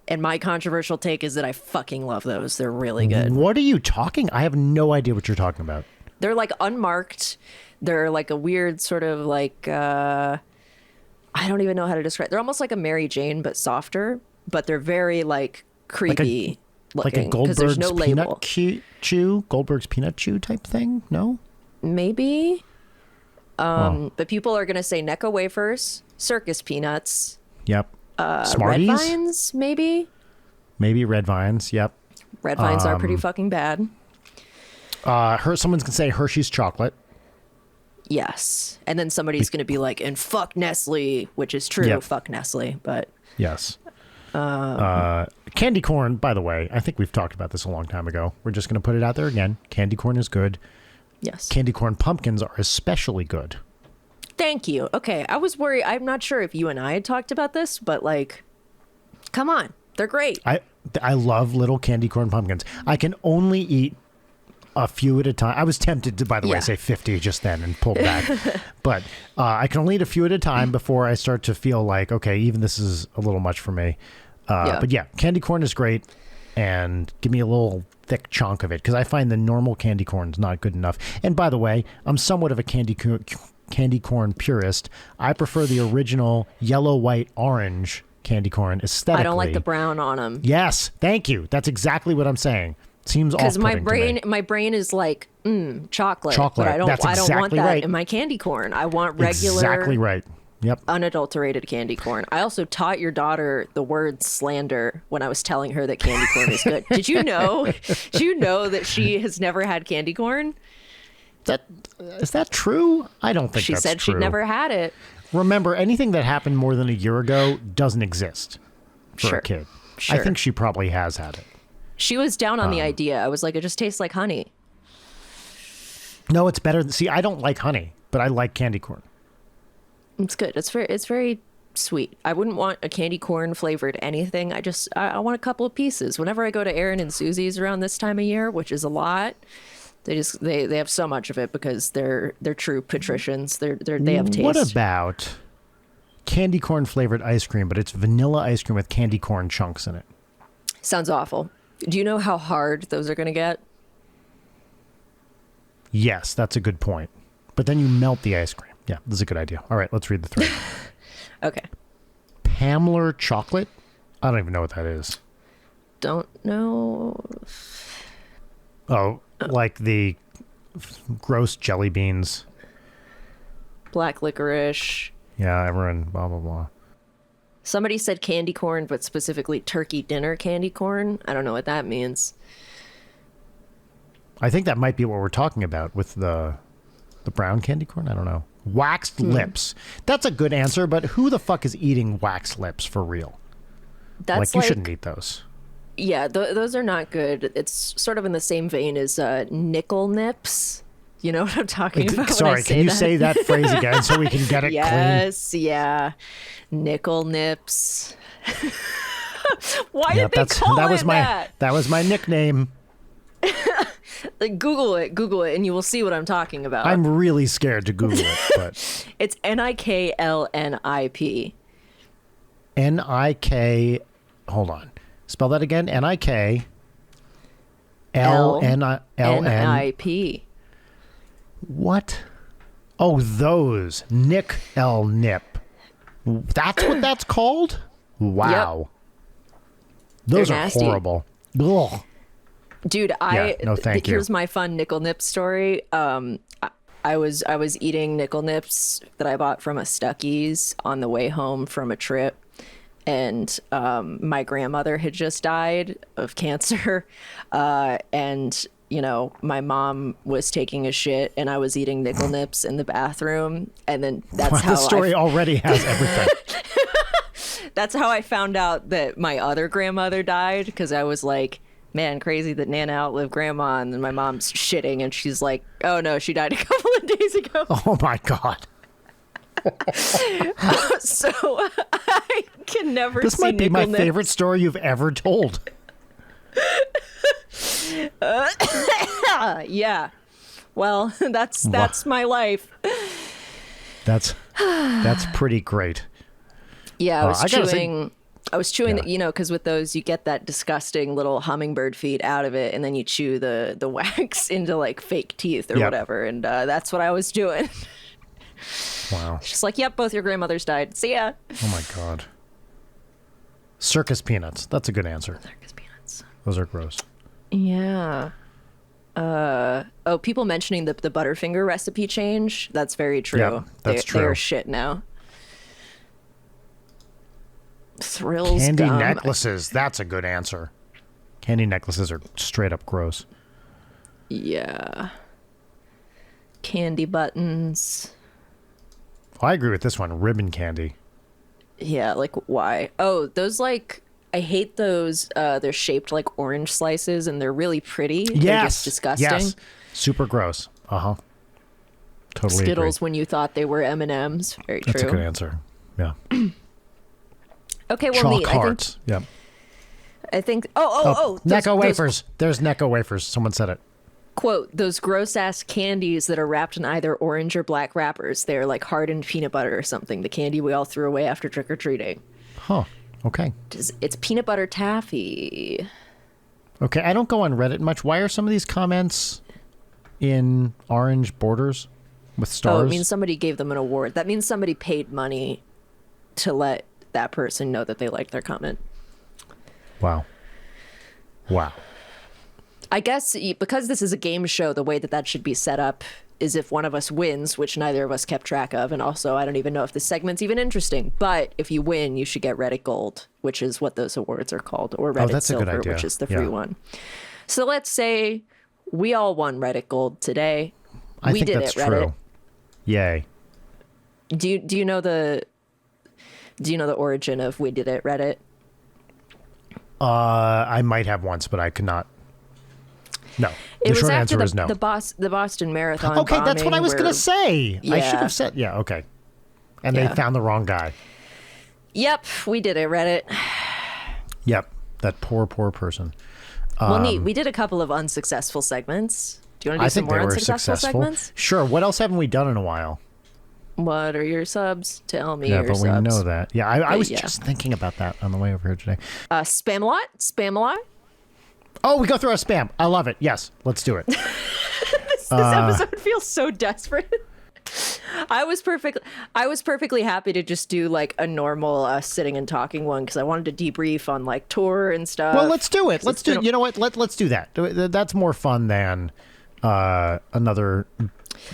And my controversial take is that I fucking love those. They're really good. What are you talking? I have no idea what you're talking about. They're like unmarked. They're like a weird sort of like, I don't even know how to describe. They're almost like a Mary Jane, but softer. But they're very like creepy Like a looking because there's Goldberg's no label. peanut chew, Goldberg's peanut chew type thing. No. Maybe. But people are going to say Necco wafers, circus peanuts, Yep. Smarties. red vines, maybe. Maybe red vines. Yep. Red vines are pretty fucking bad. Someone's gonna say Hershey's chocolate. Yes. And then somebody's going to be like, and fuck Nestle, which is true. Yep. Fuck Nestle. But Yes. Candy corn, by the way, I think we've talked about this a long time ago. We're just going to put it out there again. Candy corn is good. yes. Candy corn pumpkins are especially good. Thank you. Okay. I was worried. I'm not sure if you and I had talked about this, but like, come on. They're great. I love little candy corn pumpkins. I can only eat a few at a time. I was tempted to, by the way, Yeah. say 50 just then and pulled back. But I can only eat a few at a time before I start to feel like, okay, even this is a little much for me. Yeah. But yeah, candy corn is great. And give me a little thick chunk of it, because I find the normal candy corn is not good enough. And by the way, I'm somewhat of a candy corn purist. I prefer the original yellow, white, orange candy corn aesthetically. I don't like the brown on them. Yes, thank you. That's exactly what I'm saying. Seems Because off-putting my brain is like chocolate. Chocolate. But I don't That's want exactly that right. in my candy corn. I want regular, exactly right. Yep. unadulterated candy corn. I also taught your daughter the word slander when I was telling her that candy corn is good. Did you know? Did you know that she has never had candy corn? Is that true? I don't think She that's said true. she'd never had it. Remember, anything that happened more than a year ago doesn't exist for Sure. a kid. Sure. I think she probably has had it. She was down on the idea. I was like, it just tastes like honey. No, it's better. See, I don't like honey, but I like candy corn. It's good. It's very sweet. I wouldn't want a candy corn flavored anything. I want a couple of pieces. Whenever I go to Aaron and Susie's around this time of year, which is a lot, they have so much of it because they're true patricians. They have taste. What about candy corn flavored ice cream, but it's vanilla ice cream with candy corn chunks in it? Sounds awful. Do you know how hard those are going to get? Yes, that's a good point. But then you melt the ice cream. Yeah, this is a good idea. All right, let's read the thread. Okay. Pamela chocolate? I don't even know what that is. Don't know. Oh, like the gross jelly beans. Black licorice. Yeah, everyone, blah, blah, blah. Somebody said candy corn, but specifically turkey dinner candy corn. I don't know what that means. I think that might be what we're talking about with the brown candy corn. I don't know. Waxed lips. That's a good answer, but who the fuck is eating waxed lips for real? That's You shouldn't eat those. Yeah, those are not good. It's sort of in the same vein as nickel nips. You know what I'm talking about? Sorry, can you say that phrase again so we can get it Yes, yeah. Nickel nips. Why clean? did they call that was it my that? that was my nickname. Like, Google it, and you will see what I'm talking about. I'm really scared to Google it, but It's NIKLNIP. N-I-K. Hold on. Spell that again. N-I-K. L-N-I-L-N. NIP. What? Oh, those. Nick L. Nip. That's what that's called? Wow. Those They're are nasty. horrible. Ugh. Dude, no, thank you. Here's my fun nickel nip story. I was eating nickel nips that I bought from a Stuckey's on the way home from a trip, and my grandmother had just died of cancer, and my mom was taking a shit, and I was eating nickel nips in the bathroom, and then that's how The story already has everything. that's how I found out that my other grandmother died, because I was like, man, crazy that Nana outlived Grandma. And then my mom's shitting, and she's like, oh no, she died a couple of days ago. Oh my God. So I can never This see might be my nickel nips. favorite story you've ever told. Yeah. Well, that's my life. That's pretty great. Yeah, I was I gotta say- chewing. I was chewing, Yeah. because with those you get that disgusting little hummingbird feet out of it, and then you chew the wax into like fake teeth or Yep. whatever, and that's what I was doing. Wow. Just like, yep, both your grandmothers died. See ya. Oh my God. Circus peanuts. That's a good answer. Circus peanuts. Those are gross. Yeah. People mentioning the Butterfinger recipe change. That's very true. Yep, that's true. They're shit now. Thrills Candy gum. necklaces. That's a good answer. Candy necklaces are straight up gross. Yeah. Candy buttons. Oh, I agree with this one. Ribbon candy. Yeah, like why? Oh, those I hate those. They're shaped like orange slices, and they're really pretty. They're Yes. just disgusting. Yes. Super gross. Uh-huh. Totally Skittles agree. when you thought they were M&Ms. Very true. That's a good answer. Yeah. Okay, well, Chalk neat. hearts. Yep. I think. Oh. Necco wafers. There's Necco wafers. Someone said it. Quote, those gross ass candies that are wrapped in either orange or black wrappers. They're like hardened peanut butter or something. The candy we all threw away after trick or treating. Huh. Okay. It's peanut butter taffy. Okay. I don't go on Reddit much. Why are some of these comments in orange borders with stars? Oh, it means somebody gave them an award. That means somebody paid money to let that person know that they liked their comment. Wow. I guess because this is a game show, the way that should be set up is if one of us wins, which neither of us kept track of. And also, I don't even know if this segment's even interesting. But if you win, you should get Reddit Gold, which is what those awards are called, or Reddit that's a good Silver, idea. which is the free one. So let's say we all won Reddit Gold today. I we think did that's it, Reddit. true. Yay. Do you know the origin of we did it, Reddit? I might have once, but I could not. No. The short answer is no. The Boston Marathon. Okay, that's what I was going to say. I should Yeah. have said, yeah, okay. And Yeah. they found the wrong guy. Yep, we did it, Reddit. Yep, that poor person. Well, neat. We did a couple of unsuccessful segments. Do you want to do I some think more they were unsuccessful successful. segments? Sure. What else haven't we done in a while? What are your subs? Tell me Yeah, your but subs. we know that. Yeah, I was yeah. just thinking about that on the way over here today. Spam-a-lot? Spam-a-lot? Oh, we go through our spam. I love it. Yes, let's do it. This episode feels so desperate. I was perfectly happy to just do like a normal sitting and talking one because I wanted to debrief on like tour and stuff. Well, let's do it. Let's do. been- You know what? Let's do that. That's more fun than another.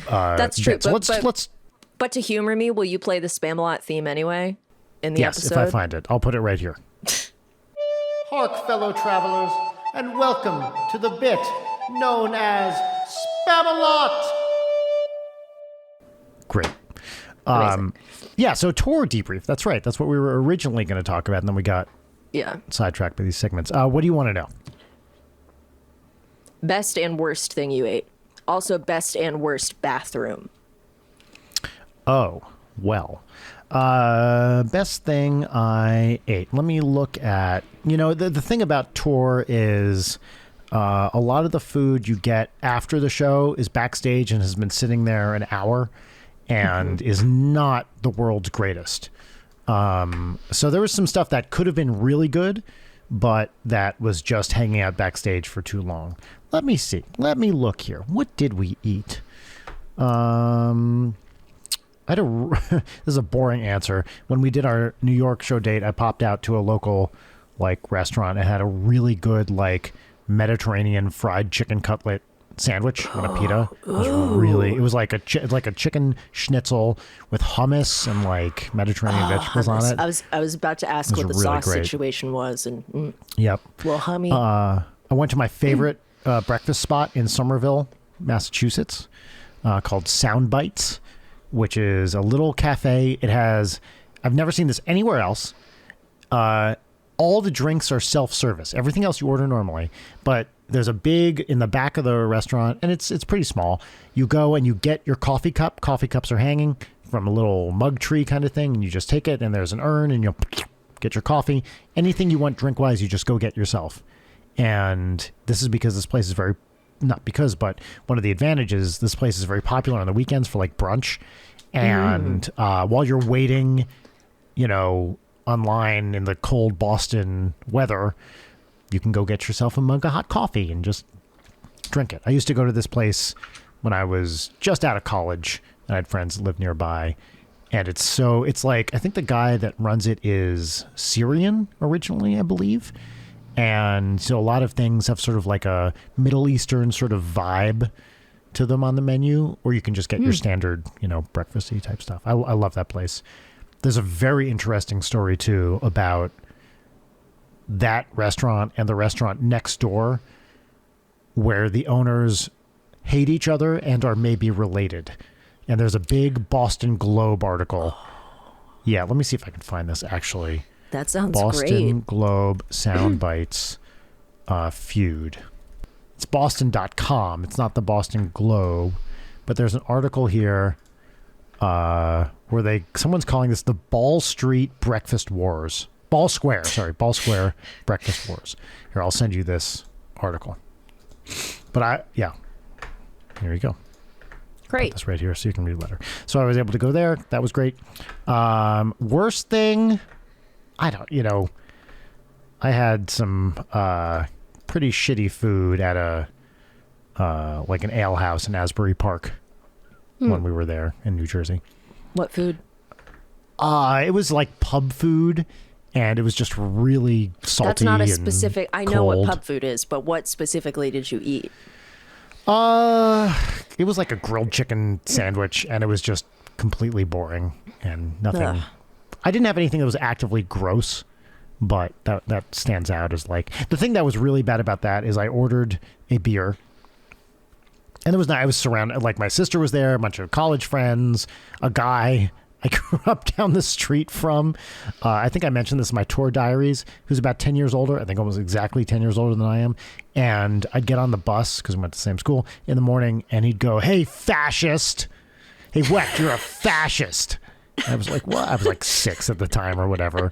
That's true. bit. So let's. But to humor me, will you play the Spam-a-lot theme anyway in the Yes, episode? if I find it, I'll put it right here. Hark, fellow travelers, and welcome to the bit known as Spam-a-lot. Great. Amazing. Yeah, so tour debrief. That's right. That's what we were originally going to talk about, and then we got Yeah. sidetracked by these segments. What do you want to know? Best and worst thing you ate. Also, best and worst bathroom. Oh, well. Best thing I ate. Let me look at, the thing about tour is a lot of the food you get after the show is backstage and has been sitting there an hour and is not the world's greatest. So there was some stuff that could have been really good, but that was just hanging out backstage for too long. Let me see. Let me look here. What did we eat? This is a boring answer. When we did our New York show date, I popped out to a local restaurant and had a really good Mediterranean fried chicken cutlet sandwich on a pita. It was like a chicken schnitzel with hummus and Mediterranean vegetables on it. I was about to ask what the really sauce great. situation was, and Yep. well, hummy. I went to my favorite breakfast spot in Somerville, Massachusetts, called Sound Bites, which is a little cafe. I've never seen this anywhere else. All the drinks are self-service. Everything else you order normally, but there's a big in the back of the restaurant, and it's pretty small. You go and you get your coffee cup. Coffee cups are hanging from a little mug tree kind of thing, and you just take it, and there's an urn, and you'll get your coffee. Anything you want drink-wise, you just go get yourself. And this is because this place is but one of the advantages, this place is very popular on the weekends for brunch. And while you're waiting, online in the cold Boston weather, you can go get yourself a mug of hot coffee and just drink it. I used to go to this place when I was just out of college, and I had friends that lived nearby. And I think the guy that runs it is Syrian originally, I believe. And so a lot of things have sort of a Middle Eastern sort of vibe to them on the menu, or you can just get your standard, breakfasty type stuff. I love that place. There's a very interesting story too about that restaurant and the restaurant next door, where the owners hate each other and are maybe related. And there's a big Boston Globe article. Yeah, let me see if I can find this actually. That sounds Boston great. Globe Sound Bites feud. It's boston.com. It's not the Boston Globe, but there's an article here where someone's calling this the Ball Street Breakfast Wars. Ball Square Breakfast Wars. Here, I'll send you this article. But Here you go. Great. This right here so you can read the letter. So I was able to go there. That was great. Worst thing, I had some pretty shitty food at a like an ale house in Asbury Park when we were there in New Jersey. What food? It was like pub food, and it was just really salty. That's not a and specific. I know cold. what pub food is, but what specifically did you eat? It was like a grilled chicken sandwich, and it was just completely boring and nothing. Ugh. I didn't have anything that was actively gross, but that stands out as like the thing that was really bad about that is I ordered a beer, and it was not. I was surrounded, like my sister was there, a bunch of college friends, a guy I grew up down the street from. I think I mentioned this in my tour diaries, who's about 10 years older. I think almost exactly 10 years older than I am. And I'd get on the bus, because we went to the same school, in the morning, and he'd go, "Hey, fascist. Hey, Wecht, you're a fascist." And I was like, what? I was like 6 at the time or whatever.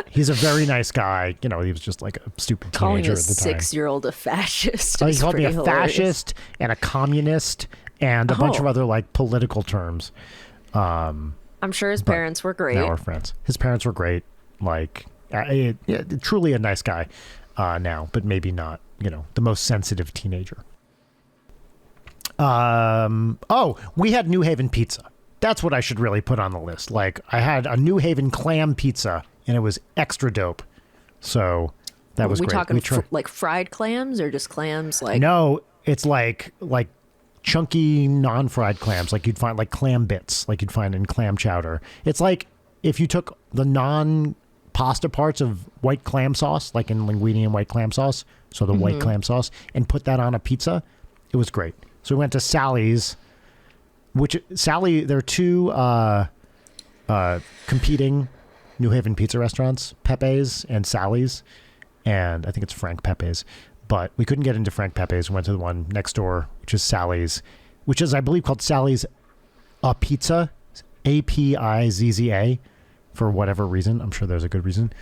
He's a very nice guy. You know, he was just like a stupid Calling teenager a at the time. 6-year-old a fascist. He is called me a pretty hilarious. fascist and a communist and a bunch of other like political terms. I'm sure his parents were great. Now we're friends. His parents were great. Like, truly a nice guy now, but maybe not, the most sensitive teenager. We had New Haven pizza. That's what I should really put on the list. Like, I had a New Haven clam pizza, and it was extra dope. So that was we great. talking like fried clams or just clams? Like No, it's like chunky non-fried clams, like you'd find like clam bits, like you'd find in clam chowder. It's like if you took the non-pasta parts of white clam sauce, like in linguine and white clam sauce, so the white clam sauce, and put that on a pizza. It was great. So we went to Sally's, there are two competing New Haven pizza restaurants, Pepe's and Sally's, and I think it's Frank Pepe's. But we couldn't get into Frank Pepe's. We went to the one next door, which is Sally's, which is, I believe, called Sally's Pizza, Apizza, for whatever reason. I'm sure there's a good reason.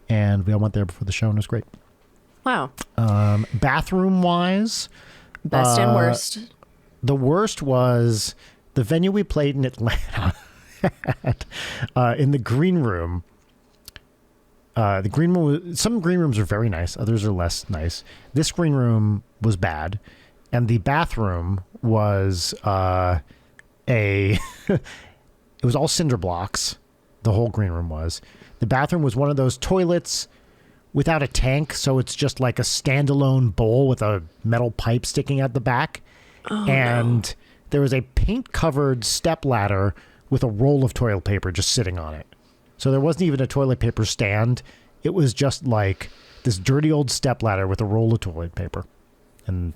And we all went there before the show, and it was great. Wow. Bathroom-wise, Best and worst. the worst was the venue we played in Atlanta in the green room. The green room, some green rooms are very nice. Others are less nice. This green room was bad. And the bathroom was it was all cinder blocks. The whole green room was. The bathroom was one of those toilets without a tank. So it's just like a standalone bowl with a metal pipe sticking out the back. And there was a paint covered step ladder with a roll of toilet paper just sitting on it. So there wasn't even a toilet paper stand. It was just like this dirty old stepladder with a roll of toilet paper. And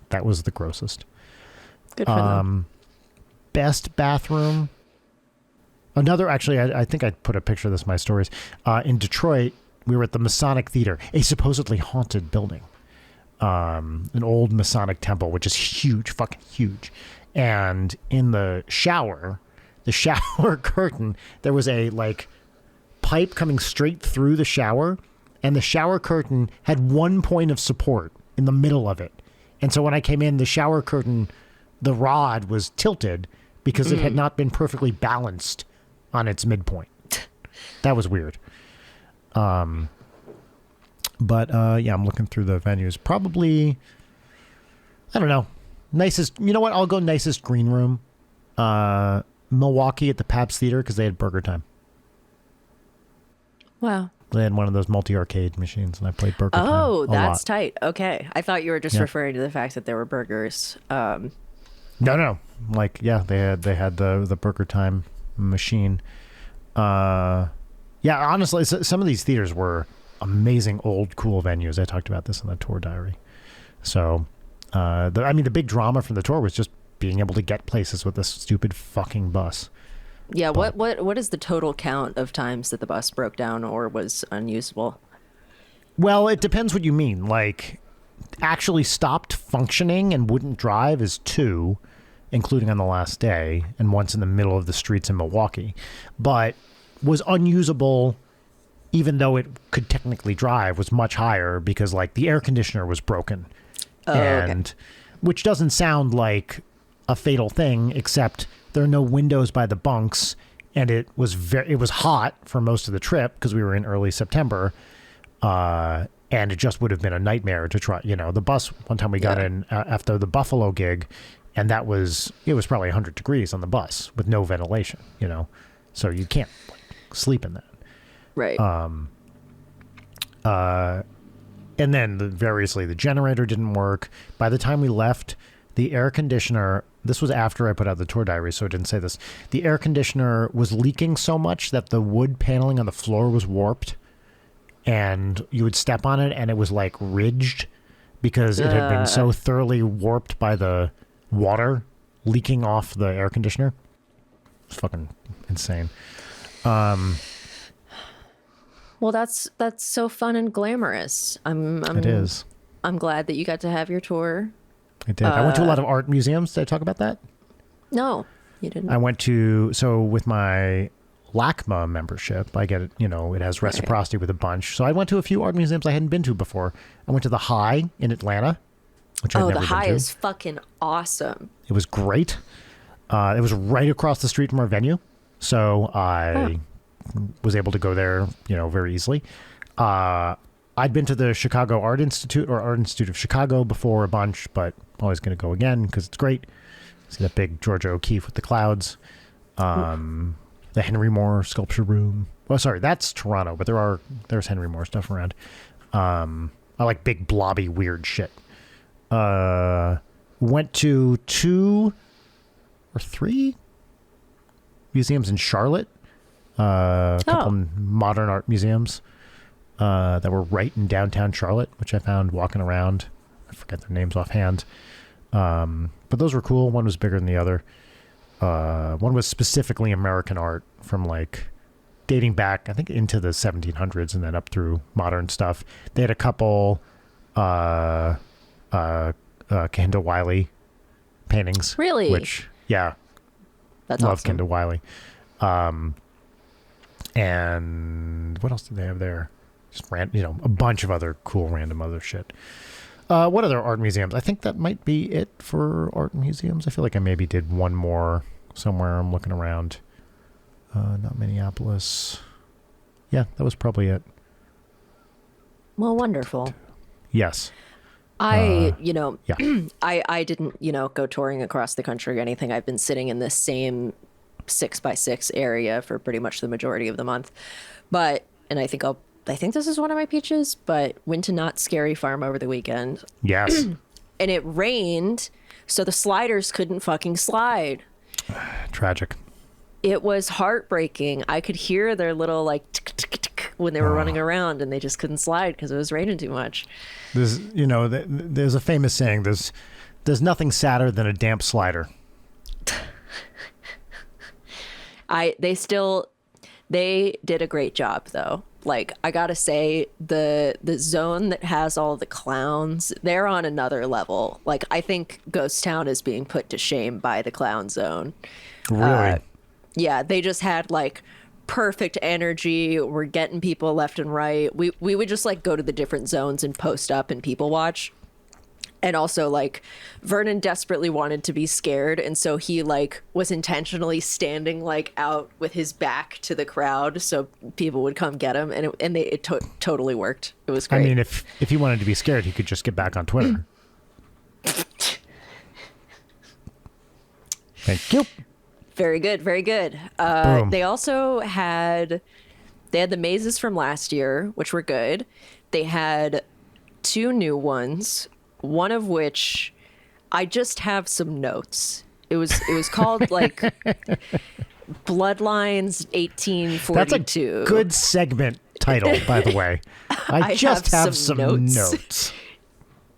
that was the grossest. Good for them. Best bathroom. Actually, I think I put a picture of this in my stories. In Detroit, we were at the Masonic Theater, a supposedly haunted building. An old Masonic temple, which is huge, fucking huge. And in the shower curtain, there was a pipe coming straight through the shower, and the shower curtain had one point of support in the middle of it. And so when I came in, the shower curtain, the rod was tilted because it had not been perfectly balanced on its midpoint. That was weird. But I'm looking through the venues. Probably, I don't know, nicest. You know what? I'll go nicest green room. Milwaukee at the Pabst Theater because they had Burger Time. Wow. They had one of those multi-arcade machines, and I played Burger Time. Oh, a that's lot. tight. Okay. I thought you were just referring to the fact that there were burgers. No. They had the Burger Time machine. Honestly, some of these theaters were amazing old cool venues. I talked about this in the tour diary. So, the big drama from the tour was just being able to get places with this stupid fucking bus. Yeah, what is the total count of times that the bus broke down or was unusable? Well, it depends what you mean. Like, actually stopped functioning and wouldn't drive is 2, including on the last day, and once in the middle of the streets in Milwaukee. But was unusable, even though it could technically drive, was much higher because, the air conditioner was broken. Oh, and, which doesn't sound like a fatal thing, except there are no windows by the bunks, and it was hot for most of the trip because we were in early September, and it just would have been a nightmare to try. The bus, one time we got in after the Buffalo gig, and it was probably 100 degrees on the bus with no ventilation, so you can't sleep in that. Right. And then variously the generator didn't work. By the time we left, the air conditioner, this was after I put out the tour diary, so I didn't say this. The air conditioner was leaking so much that the wood paneling on the floor was warped, and you would step on it and it was like ridged because it had been so thoroughly warped by the water leaking off the air conditioner. It's fucking insane. Well, that's so fun and glamorous. It is. I'm glad that you got to have your tour. I did. I went to a lot of art museums. Did I talk about that? No, you didn't. I went with my LA.I.ghton membership, I get it, it has reciprocity with a bunch. So I went to a few art museums I hadn't been to before. I went to the High in Atlanta, which I'd never been to. The High is fucking awesome. It was great. It was right across the street from our venue. So I was able to go there, very easily. I'd been to the Chicago Art Institute or Art Institute of Chicago before a bunch, but always going to go again because it's great. See that big Georgia O'Keeffe with the clouds. The Henry Moore Sculpture Room. Well, sorry, that's Toronto, but there's Henry Moore stuff around. I like big blobby weird shit. Went to 2 or 3 museums in Charlotte. A couple modern art museums that were right in downtown Charlotte, which I found walking around. I forget their names offhand. But those were cool. One was bigger than the other. One was specifically American art from dating back, I think, into the 1700s and then up through modern stuff. They had a couple Kehinde Wiley paintings. Really? Which, yeah. That's love awesome. Kehinde Wiley. And what else did they have there? Just a bunch of other cool random other shit. What other art museums? I think that might be it for art museums. I feel like I maybe did one more somewhere. I'm looking around. Not Minneapolis. Yeah, that was probably it. Well, wonderful. Yes. I didn't, go touring across the country or anything. I've been sitting in this same 6x6 area for pretty much the majority of the month. And I think this is one of my peaches, but went to Not Scary Farm over the weekend. Yes. And it rained, so the sliders couldn't fucking slide. Tragic. It was heartbreaking. I could hear their little tick, tick, tick when they were running around, and they just couldn't slide because it was raining too much. There's a famous saying, there's nothing sadder than a damp slider. They did a great job though. I gotta say, the zone that has all the clowns, they're on another level. I think Ghost Town is being put to shame by the clown zone. Really? Yeah, they just had perfect energy. We're getting people left and right. We would just go to the different zones and post up and people watch. And also Vernon desperately wanted to be scared, and so he was intentionally standing out with his back to the crowd so people would come get him, and it totally worked. It was great. I mean, if he wanted to be scared, he could just get back on Twitter. Thank you. Very good, very good. They also had the mazes from last year, which were good. They had 2 new ones. One of which I just have some notes. It was called Bloodlines 1842. That's a good segment title, by the way. I just have some notes.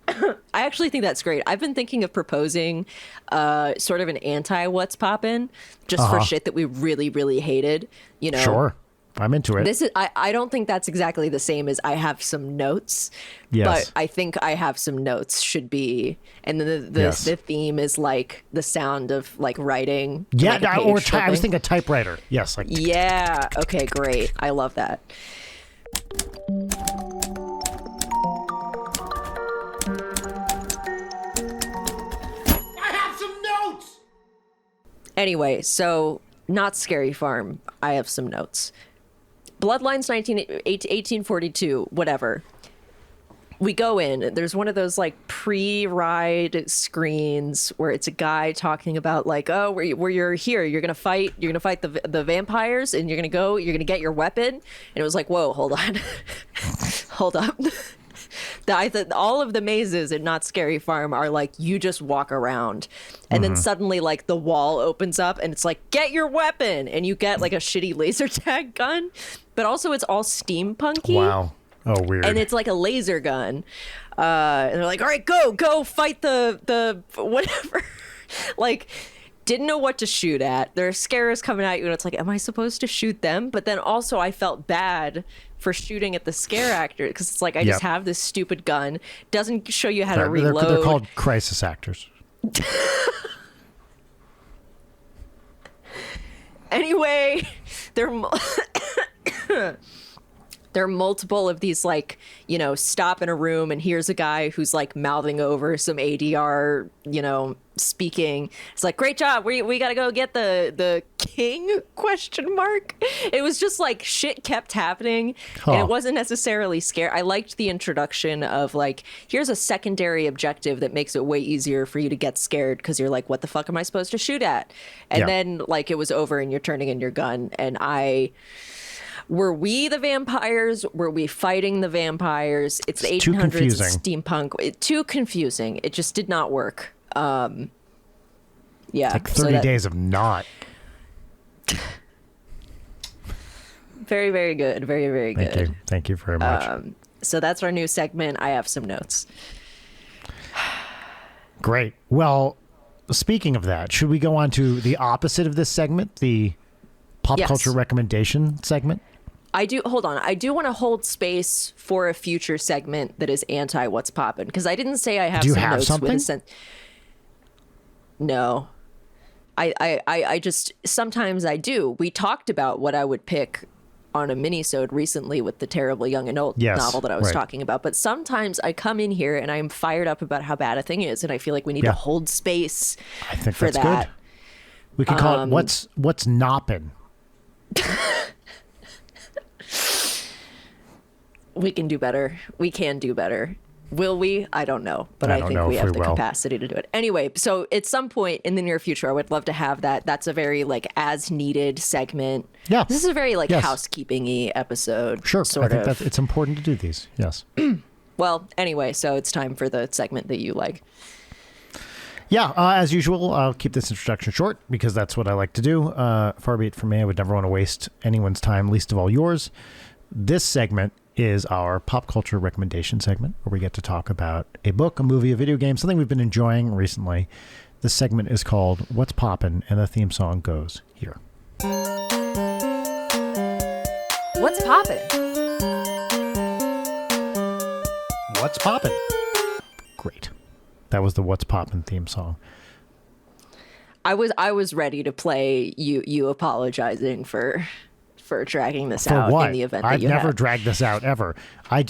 I actually think that's great. I've been thinking of proposing sort of an anti-what's poppin' just for shit that we really, really hated. Sure. I'm into it. I don't think that's exactly the same as I have some notes. Yes. But I think I have some notes should be, and then the theme is the sound of writing. Yeah, I was thinking a typewriter. Yes. Yeah. Okay, great. I love that. Anyway, so not Scary Farm. I have some notes. Bloodlines 1842, whatever. We go in, there's one of those like pre-ride screens where it's a guy talking about like, oh, where you're here, you're gonna fight the vampires, and you're gonna get your weapon. And it was like, whoa, hold on. Hold up. I thought all of the mazes in Not Scary Farm are like, you just walk around, and then suddenly like the wall opens up and it's like, get your weapon, and you get like a shitty laser tag gun, but also it's all steampunky. Wow. Oh, weird. And it's like a laser gun. And they're like, all right, go fight the whatever. Like, didn't know what to shoot at. There are scares coming at you, and it's like, am I supposed to shoot them? But then also I felt bad for shooting at the scare actor, because it's like, I just have this stupid gun. Doesn't show you how to reload. They're called crisis actors. Anyway, there are multiple of these, like, you know, stop in a room and here's a guy who's like mouthing over some ADR, you know, speaking. It's like, great job. We got to go get the king ? It was just like shit kept happening. And it wasn't necessarily scary. I liked the introduction of like, here's a secondary objective that makes it way easier for you to get scared, because you're like, what the fuck am I supposed to shoot at? And then like it was over and you're turning in your gun. And were we the vampires? Were we fighting the vampires? It's the 1800s, it's steampunk. Too confusing. It just did not work. Yeah. Like 30 days of not. Very, very good. Very, very good. Thank you very much. So that's our new segment. I have some notes. Great. Well, speaking of that, should we go on to the opposite of this segment, the pop culture recommendation segment? Hold on. I do want to hold space for a future segment that is anti what's poppin', because I didn't say I have some notes something? with a No. I just, sometimes I do. We talked about what I would pick on a mini-sode recently with the Terribly Young Adult novel that I was talking about. But sometimes I come in here and I'm fired up about how bad a thing is, and I feel like we need to hold space I think for that's that. Good. We can call it what's noppin'. We can do better. We can do better. Will we? I don't know. But I think we have the capacity to do it. Anyway, so at some point in the near future, I would love to have that. That's a very like as needed segment. Yeah. This is a very like housekeeping-y episode. Sure. Sort I think of. that it's important to do these. Yes. Well, anyway, so it's time for the segment that you like. Yeah, as usual, I'll keep this introduction short because that's what I like to do. Far be it from me. I would never want to waste anyone's time, least of all yours. This segment is our pop culture recommendation segment, where we get to talk about a book, a movie, a video game, something we've been enjoying recently. This segment is called What's Poppin', and the theme song goes here. What's poppin'? What's Poppin'? Great. That was the What's Poppin' theme song. I was ready to play you apologizing for dragging this For out what? in the event that I've you never have. dragged this out ever. I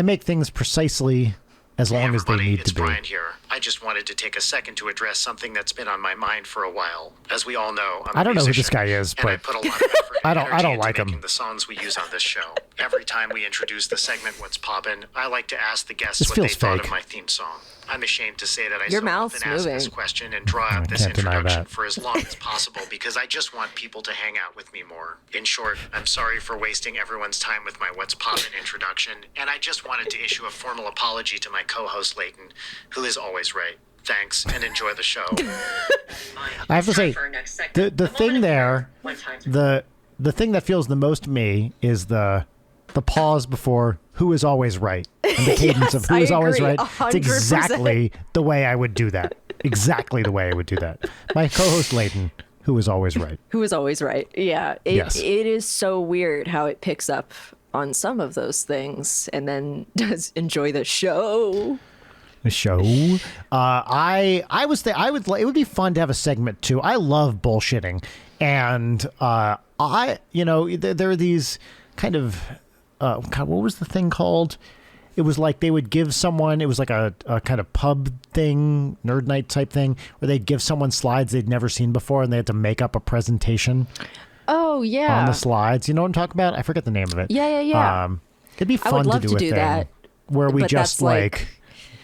make things precisely as long as they need it's to be. Brian here. I just wanted to take a second to address something that's been on my mind for a while. As we all know, I'm a I don't know who musician, this guy is, and I but put a lot of effort and I don't energy like into him. making the songs we use on this show. Every time we introduce the segment What's Poppin', I like to ask the guests This what they feels thought fake. of my theme song. I'm ashamed to say that I Your so mouth's often ask this moving. question and draw out this can't deny introduction that. for as long as possible because I just want people to hang out with me more. In short, I'm sorry for wasting everyone's time with my What's Poppin' introduction, and I just wanted to issue a formal apology to my co-host Layton, who is always right. Thanks, and enjoy the show. I have to say, For our next segment, the a thing moment of there, one time. the thing that feels the most to me is the pause before who is always right and the cadence of who I is always agree, right. It's 100%. exactly the way I would do that. Exactly the way I would do that. My co-host Layton, who is always right. Who is always right. Yeah. Yes. It is so weird how it picks up on some of those things and then does enjoy the show. The show. It would be fun to have a segment too. I love bullshitting, and there are these kind of what was the thing called? it was like they would give someone, it was like a kind of pub thing, nerd night type thing, where they'd give someone slides they'd never seen before and they had to make up a presentation Oh yeah. on the slides. You know what I'm talking about? I forget the name of it. Yeah. It'd be I would fun love to to do do a thing that, where we but just that's like- like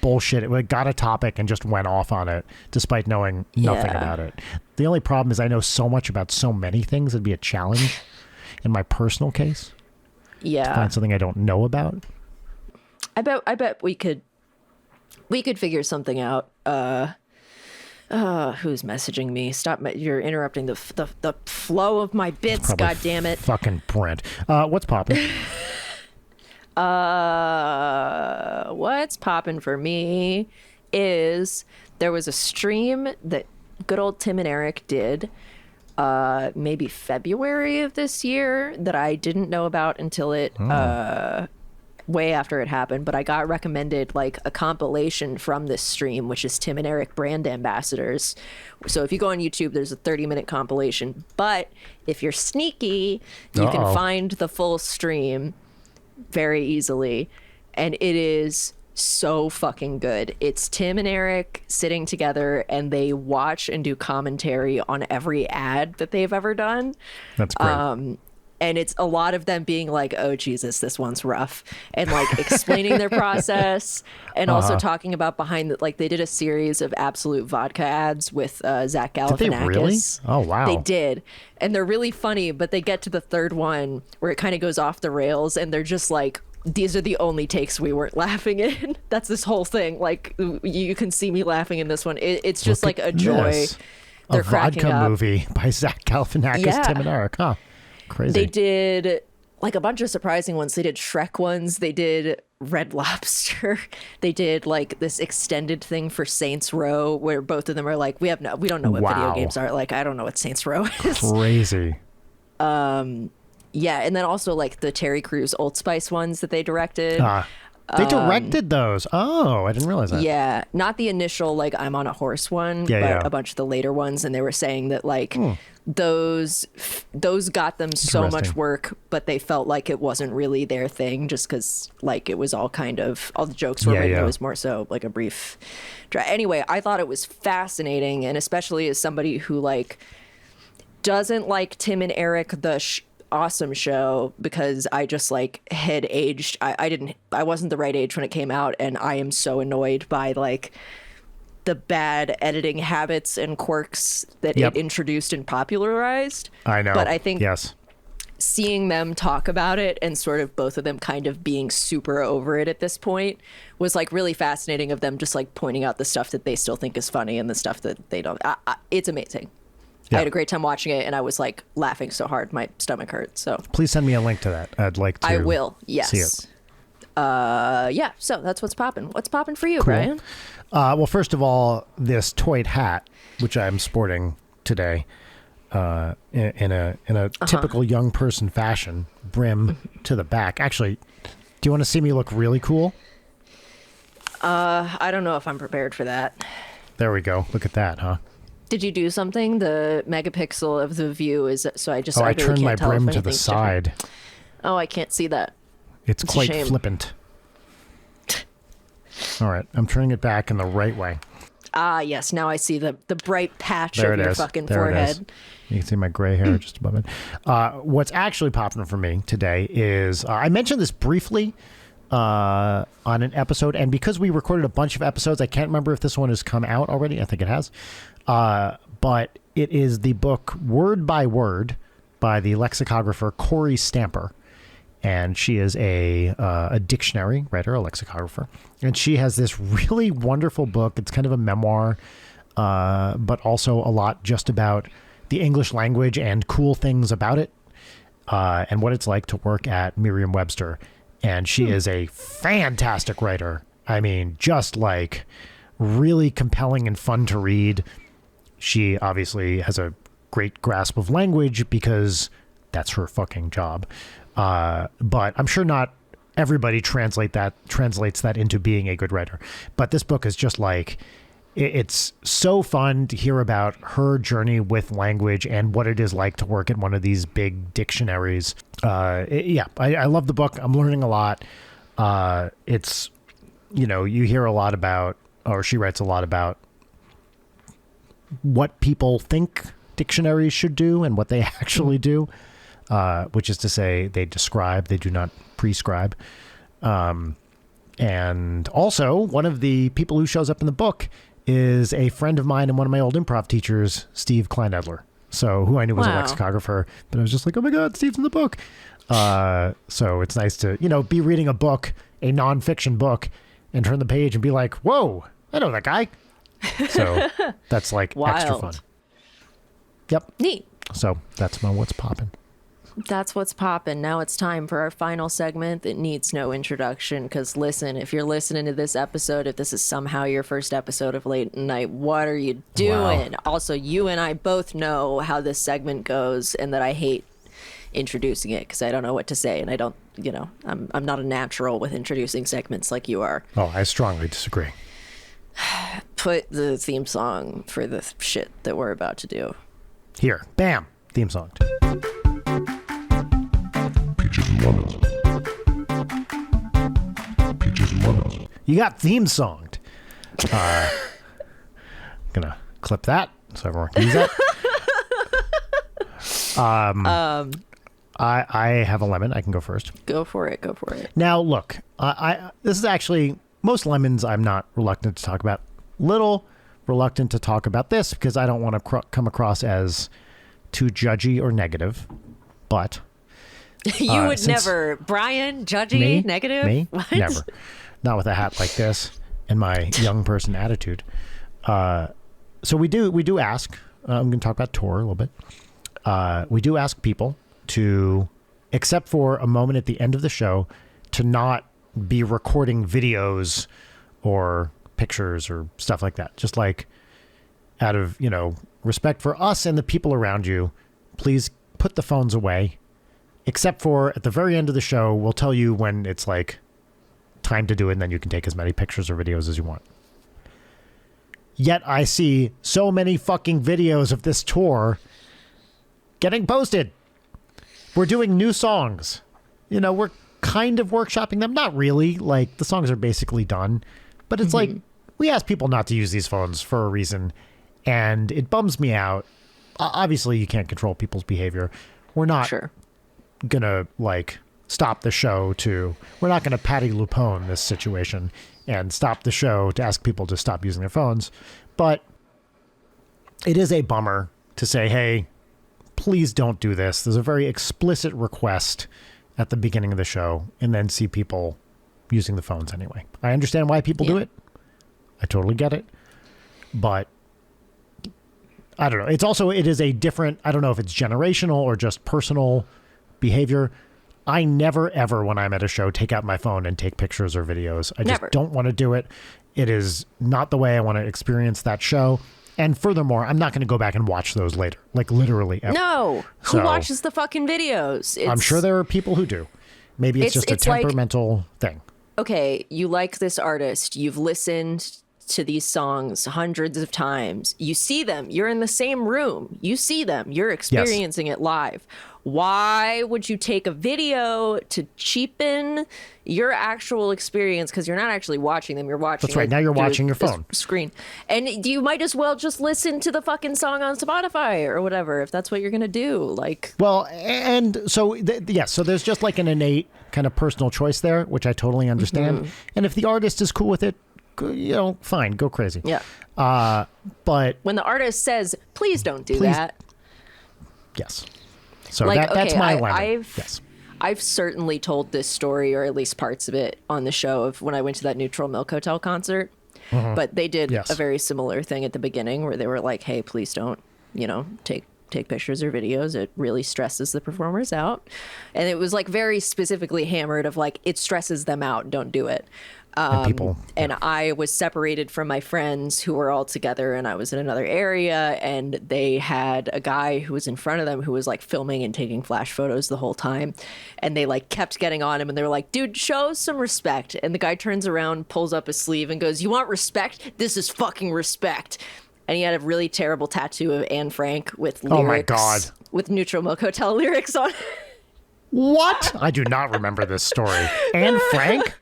bullshit it. We got a topic and just went off on it despite knowing nothing Yeah. about it. The only problem is I know so much about so many things. It'd be a challenge in my personal case to Yeah. find something I don't know about. I bet we could figure something out. Who's messaging me? Stop! You're interrupting the flow of my bits. Probably God damn it! Fucking Brent. What's popping? What's popping for me is there was a stream that good old Tim and Eric did, maybe February of this year, that I didn't know about until it way after it happened, but I got recommended like a compilation from this stream, which is Tim and Eric brand ambassadors. So if you go on YouTube, there's a 30-minute compilation, but if you're sneaky, you can find the full stream very easily, and it is so fucking good. It's Tim and Eric sitting together and they watch and do commentary on every ad that they've ever done. That's great. And it's a lot of them being like, oh Jesus, this one's rough, and like explaining their process, and also talking about behind the, like they did a series of Absolute vodka ads with Zach Galifianakis. Did they really? Oh wow. They did, and they're really funny, but they get to the third one where it kind of goes off the rails, and they're just like, these are the only takes we weren't laughing in. That's this whole thing. Like you can see me laughing in this one. It's just Look like a at joy. this. They're a cracking vodka up. movie by Zach Galifianakis, Yeah. Tim and Eric. Huh. Crazy. They did like a bunch of surprising ones. They did Shrek ones. They did Red Lobster. They did like this extended thing for Saints Row where both of them are like, we don't know what video Wow. games are. Like, I don't know what Saints Row is. Crazy. Yeah. And then also like the Terry Crews Old Spice ones that they directed. They directed those. Oh, I didn't realize that. Yeah, not the initial like I'm on a horse one, Yeah, but yeah. a bunch of the later ones, and they were saying that like those got them so much Interesting. work, but they felt like it wasn't really their thing, just because like it was all kind of all the jokes were Yeah, written. yeah. It was more so like a brief. Anyway, I thought it was fascinating, and especially as somebody who like doesn't like Tim and Eric awesome show, because I just like had aged. I wasn't the right age when it came out, and I am so annoyed by like the bad editing habits and quirks that Yep. it introduced and popularized. I know. But I think yes. seeing them talk about it and sort of both of them kind of being super over it at this point was like really fascinating, of them just like pointing out the stuff that they still think is funny and the stuff that they don't. It's amazing. Yeah. I had a great time watching it, and I was like laughing so hard my stomach hurt. So Please send me a link to that. I'd like to. I will. Yes. see it. Yeah. So that's what's popping. What's popping for you, Cool. Brian? Well, first of all, this toyed hat, which I'm sporting today, in a typical young person fashion, brim to the back. Actually, do you want to see me look really cool? I don't know if I'm prepared for that. There we go. Look at that, huh? Did you do something? The megapixel of the view is so I just. Oh, I really turned can't my tell if brim to the anything's different. side. Oh, I can't see that. It's a quite shame. flippant. All right, I'm turning it back in the right way. Ah, yes. Now I see the bright patch There of it your is. fucking There it is. forehead. You can see my gray hair just above it. What's actually popping for me today is I mentioned this briefly on an episode, and because we recorded a bunch of episodes, I can't remember if this one has come out already. I think it has. But it is the book Word by Word by the lexicographer Corey Stamper. And she is a dictionary writer, a lexicographer. And she has this really wonderful book. It's kind of a memoir, but also a lot just about the English language and cool things about it, and what it's like to work at Merriam-Webster. And she is a fantastic writer. I mean, just like really compelling and fun to read. She obviously has a great grasp of language because that's her fucking job. But I'm sure not everybody translates that into being a good writer. But this book is just like, it's so fun to hear about her journey with language and what it is like to work at one of these big dictionaries. I love the book. I'm learning a lot. It's, you hear a lot about, or she writes a lot about what people think dictionaries should do and what they actually do, which is to say they describe, they do not prescribe. And also, one of the people who shows up in the book is a friend of mine and one of my old improv teachers, Steve Kleinedler. So, who I knew was a lexicographer, but I was just like, oh my God, Steve's in the book. So it's nice to, be reading a book, a nonfiction book, and turn the page and be like, whoa, I know that guy. So that's like extra fun. Yep. Neat. So that's my what's poppin'. That's what's poppin'. Now it's time for our final segment that needs no introduction. Because listen, if you're listening to this episode, if this is somehow your first episode of Late Night, what are you doing? Wow. Also, you and I both know how this segment goes and that I hate introducing it because I don't know what to say. And I don't, I'm not a natural with introducing segments like you are. Oh, I strongly disagree. Put the theme song for the shit that we're about to do. Here. Bam. Theme song. Peaches and lemons. Peaches and lemons. You got theme songed. Gonna clip that so everyone can use that. I have a lemon. I can go first. Go for it. Now, look, this is actually, most lemons I'm not reluctant to talk about. Little reluctant to talk about this because I don't want to come across as too judgy or negative. But you would never, Brian, judgy, negative? Me? What? Never. Not with a hat like this and my young person attitude. So we do ask, I'm going to talk about Tor a little bit. We do ask people to, except for a moment at the end of the show, to not be recording videos or pictures or stuff like that. Just like out of, respect for us and the people around you, please put the phones away. Except for at the very end of the show, we'll tell you when it's like time to do it, and then you can take as many pictures or videos as you want. Yet I see so many fucking videos of this tour getting posted. We're doing new songs. We're kind of workshopping them. Not really. Like, the songs are basically done. But it's like, we ask people not to use these phones for a reason. And it bums me out. Obviously, you can't control people's behavior. We're not gonna, stop the show we're not gonna Patty Lupone this situation and stop the show to ask people to stop using their phones. But it is a bummer to say, hey, please don't do this. There's a very explicit request at the beginning of the show, and then see people using the phones anyway. I understand why people do it. I totally get it. But I don't know. It is a different, I don't know if it's generational or just personal behavior. I never, ever, when I'm at a show, take out my phone and take pictures or videos. I just don't want to do it. It is not the way I want to experience that show. And furthermore, I'm not going to go back and watch those later. Like, literally ever. No. Who watches the fucking videos? I'm sure there are people who do. Maybe it's just a temperamental thing. Okay, you like this artist. You've listened to these songs hundreds of times. You see them. You're in the same room. You see them. You're experiencing it live. Why would you take a video to cheapen your actual experience? Because you're not actually watching them. You're watching. That's right. Now you're watching your phone screen, and you might as well just listen to the fucking song on Spotify or whatever if that's what you're gonna do. Well, and so so there's just like an innate kind of personal choice there, which I totally understand. And if the artist is cool with it, fine, go crazy. Yeah. But when the artist says, "Please don't do that," yes. So that's my line. I've certainly told this story, or at least parts of it, on the show of when I went to that Neutral Milk Hotel concert. But they did a very similar thing at the beginning where they were like, hey, please don't, take pictures or videos. It really stresses the performers out. And it was very specifically hammered of it stresses them out. Don't do it. And I was separated from my friends who were all together, and I was in another area, and they had a guy who was in front of them who was filming and taking flash photos the whole time, and they kept getting on him, and they were like, dude, show some respect. And the guy turns around, pulls up his sleeve and goes, you want respect? This is fucking respect. And he had a really terrible tattoo of Anne Frank with lyrics. Oh my God. With Neutral Milk Hotel lyrics on it. What? I do not remember this story. Anne Frank?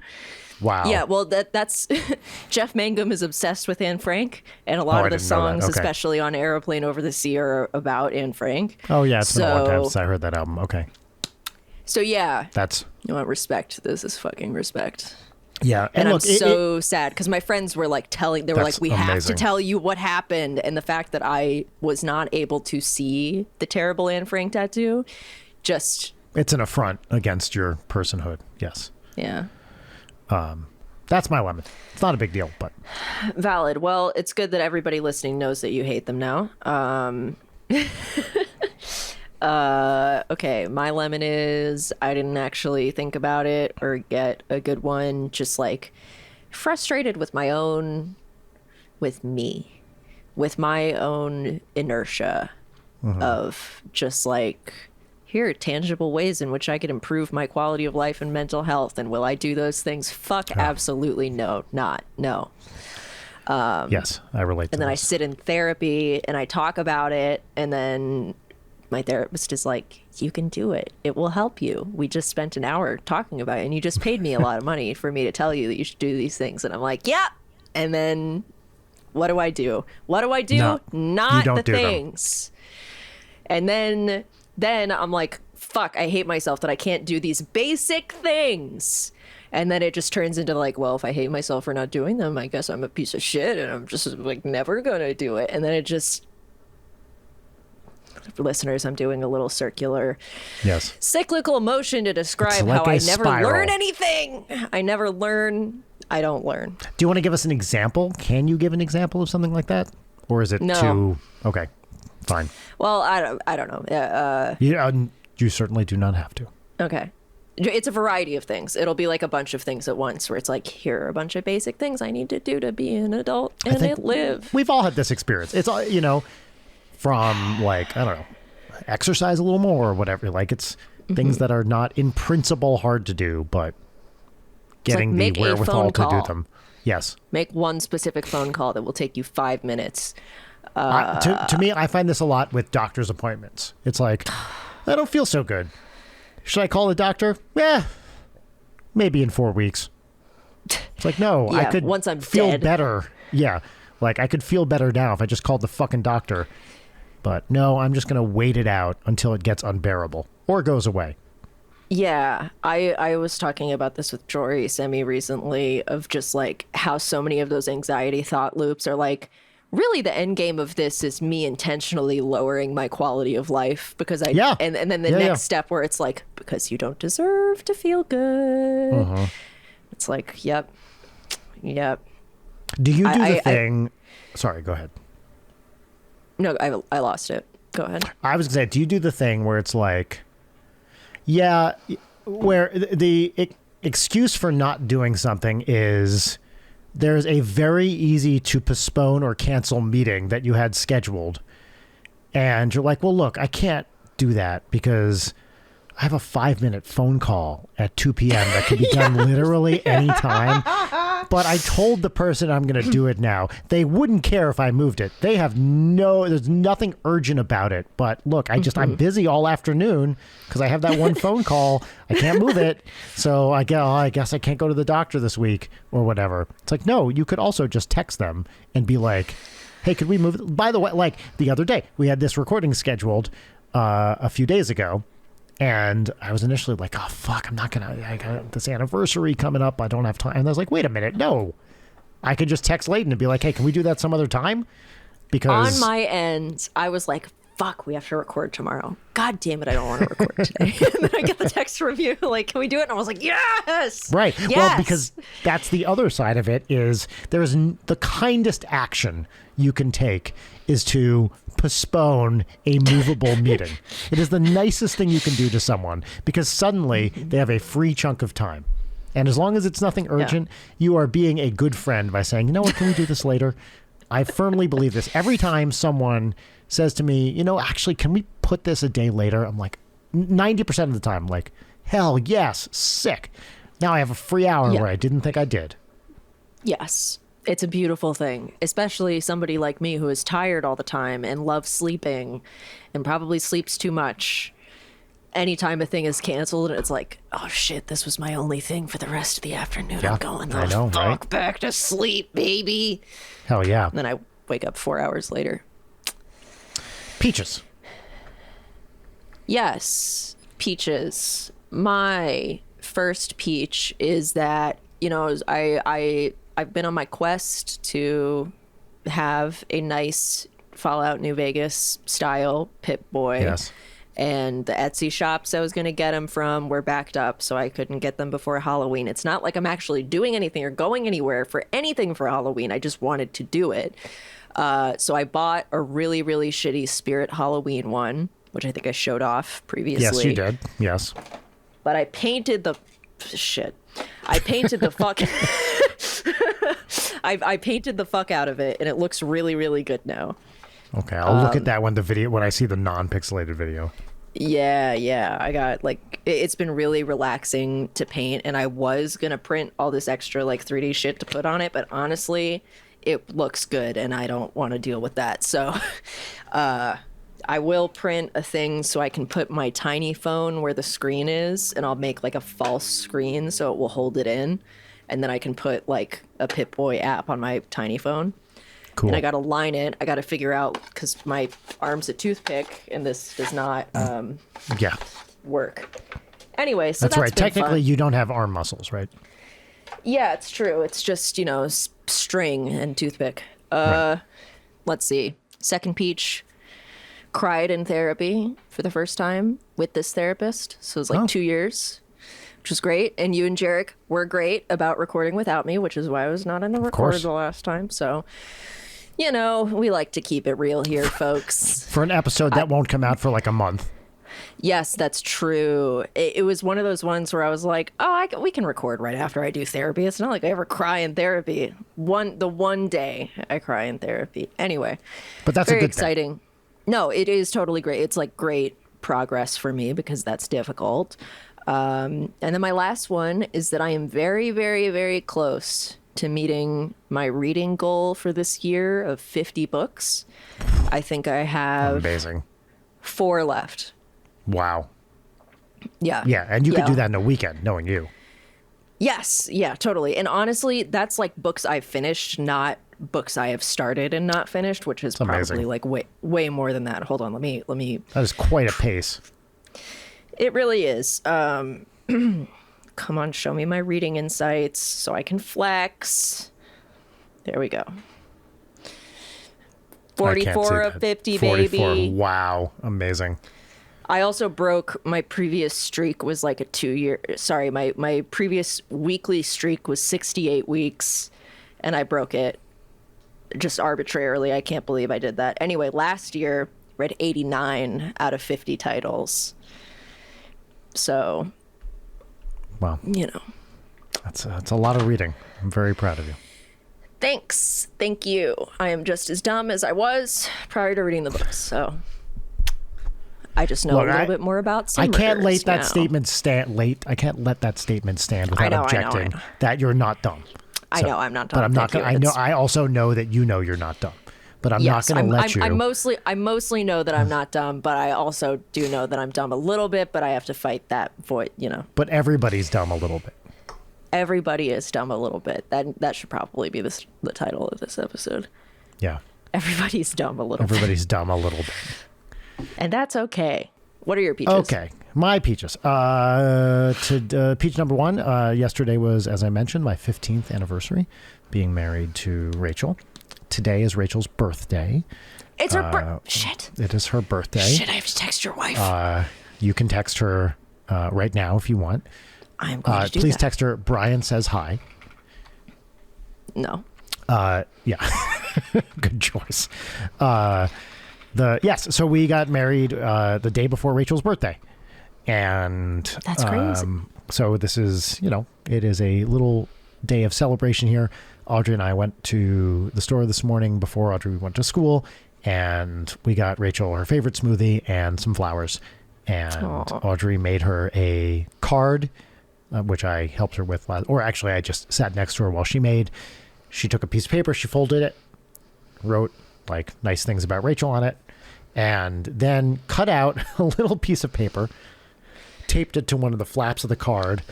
Wow. Yeah, well, that's Jeff Mangum is obsessed with Anne Frank, and a lot I of the didn't know that. songs, Okay. especially on Aeroplane Over the Sea, are about Anne Frank. Oh, yeah. It's been a long time So- since I heard that album. Okay. So yeah, That's, you want respect. This is fucking respect. yeah. And look, I'm so sad because my friends were like they were That's like, we have to amazing. tell you what happened. And the fact that I was not able to see the terrible Anne Frank tattoo, just, it's an affront against your personhood. Yes. yeah. That's my lemon. It's not a big deal, but Valid. Well, it's good that everybody listening knows that you hate them now. Okay, my lemon is I didn't actually think about it or get a good one. Just like frustrated with my own inertia of just like, here are tangible ways in which I could improve my quality of life and mental health. And will I do those things? Fuck, absolutely no. yes, I relate to And then I this. sit in therapy and I talk about it. And then my therapist is like, you can do it. It will help you. We just spent an hour talking about it and you just paid me a lot of money for me to tell you that you should do these things. And I'm like, yeah. And then what do I do? What do I do? No, you Not don't the do them. things. And then I'm like, fuck, I hate myself that I can't do these basic things. And then it just turns into like, well, if I hate myself for not doing them, I guess I'm a piece of shit and I'm just like never gonna do it. And then it just, for listeners, I'm doing a little circular Yes. cyclical motion to describe It's like how I a never spiral. learn anything. I never learn. I don't learn. Do you want to give us an example? Can you give an example of something like that? Or is it No. too... Okay, fine. Well, I don't know. You certainly do not have to. Okay. It's a variety of things. It'll be like a bunch of things at once where it's like, here are a bunch of basic things I need to do to be an adult I and think live. We've all had this experience. It's, from like, I don't know, exercise a little more or whatever. Like it's things that are not in principle hard to do, but getting make the a wherewithal phone to do call. them. Yes. Make one specific phone call that will take you 5 minutes. To me, I find this a lot with doctor's appointments. It's like, I don't feel so good. Should I call the doctor? Yeah, maybe in 4 weeks. It's like, no, I Yeah, could once I'm feel dead. better. Yeah, like I could feel better now if I just called the fucking doctor. But no, I'm just going to wait it out until it gets unbearable or goes away. Yeah, I was talking about this with Jory semi recently of just like how so many of those anxiety thought loops are like, really the end game of this is me intentionally lowering my quality of life because Yeah. and then the Yeah, next yeah. step where it's like, because you don't deserve to feel good. Uh-huh. It's like, yep. Do you do I- the thing? Sorry, go ahead. No, I lost it. Go ahead. I was going to say, do you do the thing where it's like, yeah, where the excuse for not doing something is there's a very easy to postpone or cancel meeting that you had scheduled. And you're like, well, look, I can't do that because I have a 5-minute phone call at 2 p.m. that can be done literally any time. But I told the person I'm going to do it now. They wouldn't care if I moved it. They have there's nothing urgent about it. But look, I'm busy all afternoon because I have that one phone call. I can't move it. So I guess I can't go to the doctor this week or whatever. It's like, no, you could also just text them and be like, hey, could we move it? By the way, like the other day, we had this recording scheduled a few days ago. And I was initially like, oh, fuck, I got this anniversary coming up. I don't have time. And I was like, wait a minute. No, I could just text Layton and be like, hey, can we do that some other time? Because On my end, I was like, fuck, we have to record tomorrow. God damn it, I don't want to record today. And then I get the text from you, like, can we do it? And I was like, yes! right. Yes! Well, because that's the other side of it is there's the kindest action you can take is to postpone a movable meeting. It is the nicest thing you can do to someone because suddenly they have a free chunk of time. And as long as it's nothing urgent, you are being a good friend by saying, you know what, can we do this later? I firmly believe this. Every time someone says to me, actually, can we put this a day later? I'm like, 90% of the time, like, hell yes, sick. Now I have a free hour where I didn't think I did. Yes. It's a beautiful thing, especially somebody like me who is tired all the time and loves sleeping and probably sleeps too much. anytime a thing is canceled and it's like, oh shit, this was my only thing for the rest of the afternoon. Yeah, I'm going the I know, fuck right? back to sleep, baby. Hell yeah. And then I wake up 4 hours later. Peaches. Yes, peaches. My first peach is that, you know, I've been on my quest to have a nice Fallout New Vegas style Pip-Boy. Yes. And the Etsy shops I was going to get them from were backed up, so I couldn't get them before Halloween. It's not like I'm actually doing anything or going anywhere for anything for Halloween. I just wanted to do it. So I bought a really, really shitty Spirit Halloween one, which I think I showed off previously. Yes, you did. Yes. But I painted the shit. I painted the fuck. I painted the fuck out of it, and it looks really, really good now. Okay, I'll look at that when I see the non-pixelated video. Yeah. I got like it's been really relaxing to paint, and I was gonna print all this extra like 3D shit to put on it, but honestly, it looks good, and I don't want to deal with that. So, I will print a thing so I can put my tiny phone where the screen is, and I'll make like a false screen so it will hold it in, and then I can put like a Pip-Boy app on my tiny phone. Cool. And I got to line it. I got to figure out, because my arm's a toothpick and this does not Yeah. work. Anyway, so That's that's right. been Technically, fun. you don't have arm muscles, right? Yeah, it's true. It's just, you know, string and toothpick. Right. Let's see. Second peach, cried in therapy for the first time with this therapist. So it was like 2 years, which was great. And you and Jarek were great about recording without me, which is why I was not in the record course. the last time. So, you know, we like to keep it real here, folks. For an episode that won't come out for like a month. Yes, that's true. It was one of those ones where I was like, oh, we can record right after I do therapy. It's not like I ever cry in therapy. The one day I cry in therapy. Anyway, But that's very a good exciting. No, it is totally great. It's like great progress for me because that's difficult. And then my last one is that I am very, very, very close to meeting my reading goal for this year of 50 books. I think I thing. have Amazing. 4 left. Wow. Yeah. Yeah, and you could Yeah. do that in a weekend, knowing you. Yes, yeah, totally. And honestly, that's like books I've finished, not books I have started and not finished, which is amazing. probably like way more than that. Hold on, let me. That is quite a pace. It really is. Come on, show me my reading insights so I can flex. There we go. I can't see 44 of that. 50, 44. baby. Wow. Amazing. I also broke my previous streak was like a 2-year. Sorry, my previous weekly streak was 68 weeks, and I broke it just arbitrarily. I can't believe I did that. Anyway, last year read 89 out of 50 titles. So, Wow. you know, That's a lot of reading. I'm very proud of you. thanks. Thank you. I am just as dumb as I was prior to reading the books. So I just know Look, a little I- bit more about I some can't murders let that now. statement stand I can't let that statement stand I without know, I know, objecting I know. that you're not dumb. I So- know I'm not But dumb. I'm not Thank gonna, you. I know It's- I also know that you know you're not dumb. But I'm Yes, not going to let you. I mostly know that I'm not dumb, but I also do know that I'm dumb a little bit, but I have to fight that void, you know. But everybody's dumb a little bit. Everybody is dumb a little bit. That should probably be the title of this episode. Yeah. Everybody's dumb a little Everybody's dumb a little bit. bit. And that's okay. What are your peaches? Okay, my peaches. Peach number 1. Yesterday was, as I mentioned, my 15th anniversary, being married to Rachel. Today is Rachel's birthday. It's her shit. It is her birthday. Shit, I have to text your wife. You can text her right now if you want. I'm going to do Please that. text her. Brian says hi. No. Yeah, good choice. So we got married the day before Rachel's birthday, and That's crazy. So this is, it is a little day of celebration here. Audrey and I went to the store this morning before Audrey went to school, and we got Rachel her favorite smoothie and some flowers. And Aw. Audrey made her a card, which I helped her with I just sat next to her while she made. She took a piece of paper, she folded it, wrote like nice things about Rachel on it, and then cut out a little piece of paper taped it to one of the flaps of the card,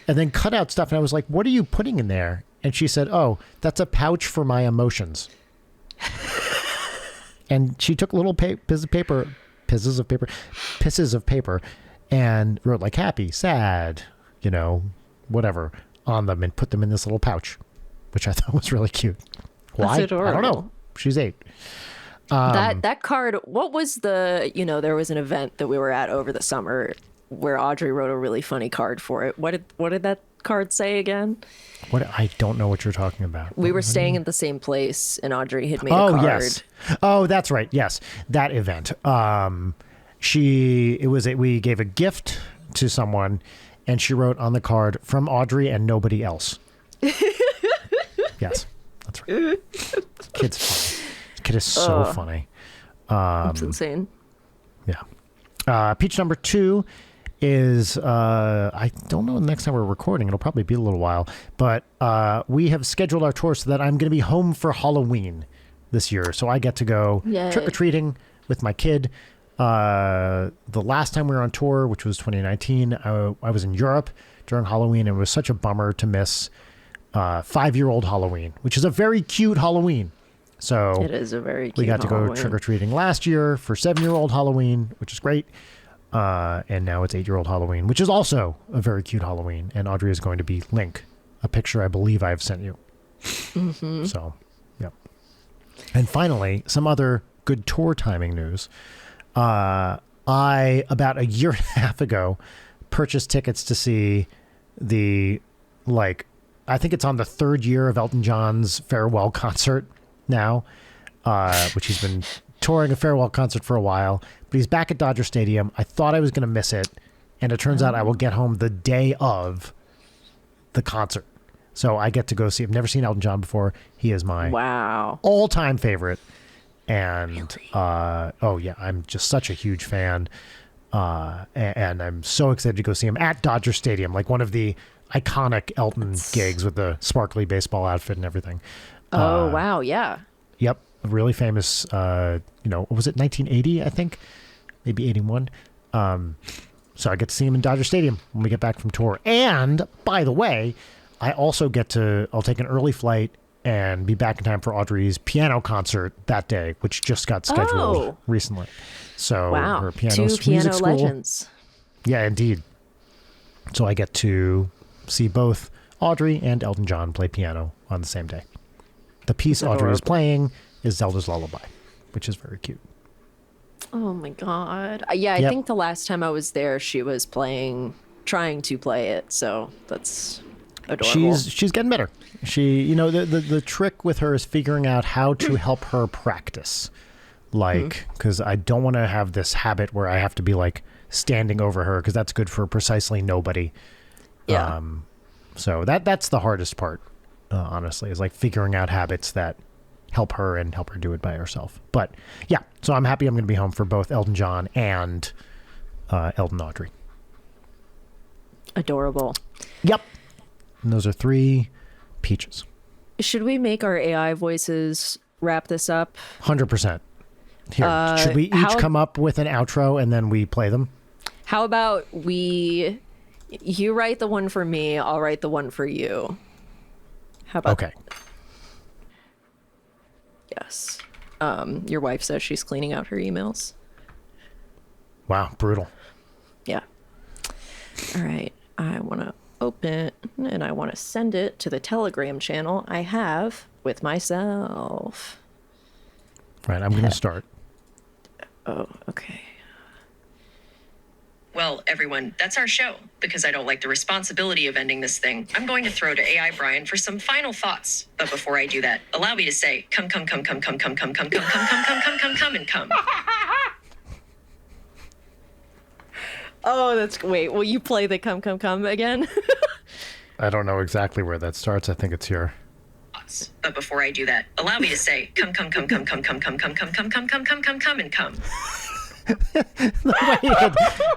and then cut out stuff. And I was like, "What are you putting in there?" And she said, "Oh, that's a pouch for my emotions." And she took little pisses of paper, and wrote like happy, sad, whatever on them, and put them in this little pouch, which I thought was really cute. Why? That's adorable. I don't know. She's 8. That card, what was there was an event that we were at over the summer where Audrey wrote a really funny card for it. What did that card say again? I don't know what you're talking about. We were staying in the same place, and Audrey had made a card. Yes. Oh, that's right. Yes, that event. We gave a gift to someone, and she wrote on the card, "From Audrey and nobody else." Yes, that's right. Kid's funny. Kid is so funny. That's insane. Yeah. Peach number 2 is I don't know the next time we're recording. It'll probably be a little while, but we have scheduled our tour so that I'm going to be home for Halloween this year. So I get to go trick-or-treating with my kid. The last time we were on tour, which was 2019, I was in Europe during Halloween, and it was such a bummer to miss 5-year-old Halloween, which is a very cute Halloween. So it is a very cute we got to go Halloween. trick-or-treating last year for 7-year-old Halloween, which is great. And now it's 8-year-old Halloween, which is also a very cute Halloween. And Audrey is going to be Link, a picture I believe I've sent you. Mm-hmm. So, yep. And finally, some other good tour timing news. I, about a year and a half ago, purchased tickets to see I think it's on the 3rd year of Elton John's farewell concert now, which he's been touring a farewell concert for a while, but he's back at Dodger Stadium. I thought I was going to miss it, and it turns out I will get home the day of the concert. So I get to go see. I've never seen Elton John before. He is my all-time favorite. And, I'm just such a huge fan. And I'm so excited to go see him at Dodger Stadium, like one of the iconic Elton gigs with the sparkly baseball outfit and everything. Oh, wow. Yeah. Yep. A really famous, what was it, 1980, I think? Maybe 81. So I get to see him in Dodger Stadium when we get back from tour. And, by the way, I also I'll take an early flight and be back in time for Audrey's piano concert that day, which just got scheduled recently. So her Two piano school, legends. Yeah, indeed. So I get to see both Audrey and Elton John play piano on the same day. The piece Audrey is playing is Zelda's Lullaby, which is very cute. Oh my God. I think the last time I was there, she was trying to play it. So that's adorable. She's getting better. She, the trick with her is figuring out how to help her practice. Because I don't want to have this habit where I have to be standing over her, because that's good for precisely nobody. Yeah. So that's the hardest part, honestly, is figuring out habits that help her and help her do it by herself. But yeah, so I'm happy I'm going to be home for both Elton John and Elton Audrey. Adorable. Yep. And those are 3 peaches. Should we make our AI voices wrap this up? 100%. Here, should we each come up with an outro and then we play them? How about you write the one for me, I'll write the one for you. How about Okay. Yes. Your wife says she's cleaning out her emails. Wow, brutal. Yeah. All right. I want to open and I want to send it to the Telegram channel I have with myself. Right, I'm going to start. Oh, okay. Well, everyone, that's our show. Because I don't like the responsibility of ending this thing, I'm going to throw to AI Brian for some final thoughts. But before I do that, allow me to say, come, and come. Oh, wait, will you play the come again? I don't know exactly where that starts. I think it's here. But before I do that, allow me to say, come, and come.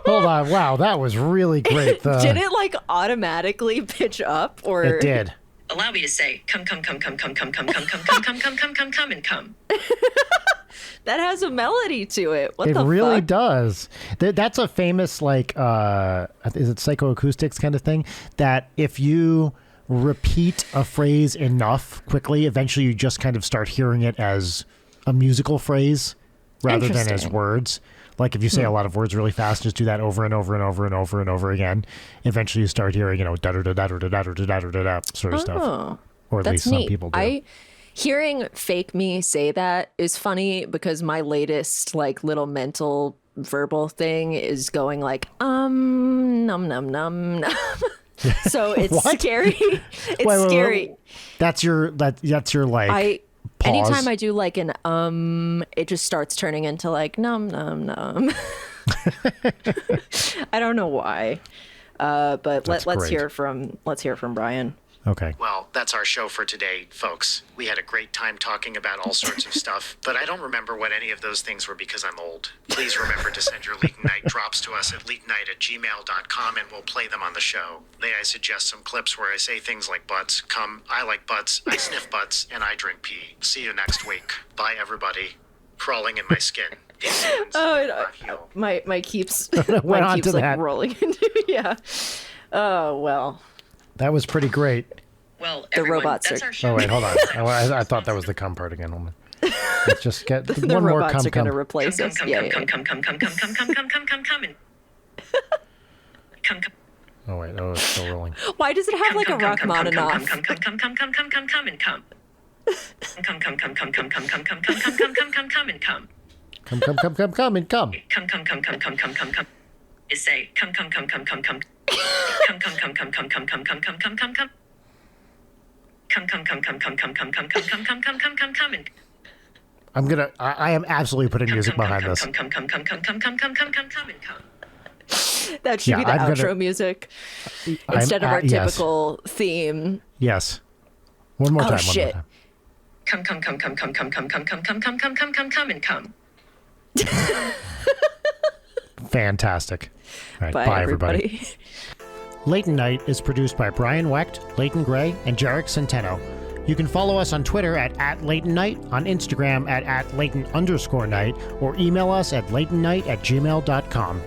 Hold on. Wow, that was really great. Did it automatically pitch up, or it did? Allow me to say, come, and come. That has a melody to it. What It the really fuck? does. That's a famous, like, is it psychoacoustics kind of thing? That if you repeat a phrase enough quickly, eventually you just kind of start hearing it as a musical phrase rather than as Interesting. words. Like if you say a lot of words really fast, just do that over and over and over and over and over again. Eventually you start hearing, da da da da da da da da da da sort of stuff. Oh, Or at that's least neat. some people do. Hearing fake me say that is funny because my latest like little mental verbal thing is going like num num num num. So it's What? scary. It's Wait, scary. That's your like pause. Anytime I do like an it just starts turning into like num num num. I don't know why. But let's great. hear from Brian. Okay. Well, that's our show for today, folks. We had a great time talking about all sorts of stuff, but I don't remember what any of those things were because I'm old. Please remember to send your Leaton Night drops to us at leatonnight@gmail.com and we'll play them on the show. May I suggest some clips where I say things like butts, cum, I like butts, I sniff butts, and I drink pee. See you next week. Bye, everybody. Crawling in my skin. My keeps Went my on keeps to like that. rolling into yeah. Oh well. That was pretty great. Well, The everyone, robots that's are- our show. Oh wait, hold on. I thought that was the cum part again. Hold on. Let's just get The one more robots cum are gonna cum. replace us. Yeah, yeah. Come and come. Oh wait, oh it's still rolling. Why does it have like a Rachmaninoff? Come and come. Come and come. Come and come. Come. Is say come. Come. Come. I am absolutely putting music behind this. That should Yeah, be the I'm gonna- outro music I'm instead of our yes. typical theme. Yes. One more Oh, time. shit. One more time. Come and come. Fantastic. All right, Bye, bye everybody. Leighton Night is produced by Brian Wecht, Leighton Gray, and Jarek Centeno. You can follow us on Twitter at Leighton Night, on Instagram at Leighton_Night, or email us at leightonnight@gmail.com.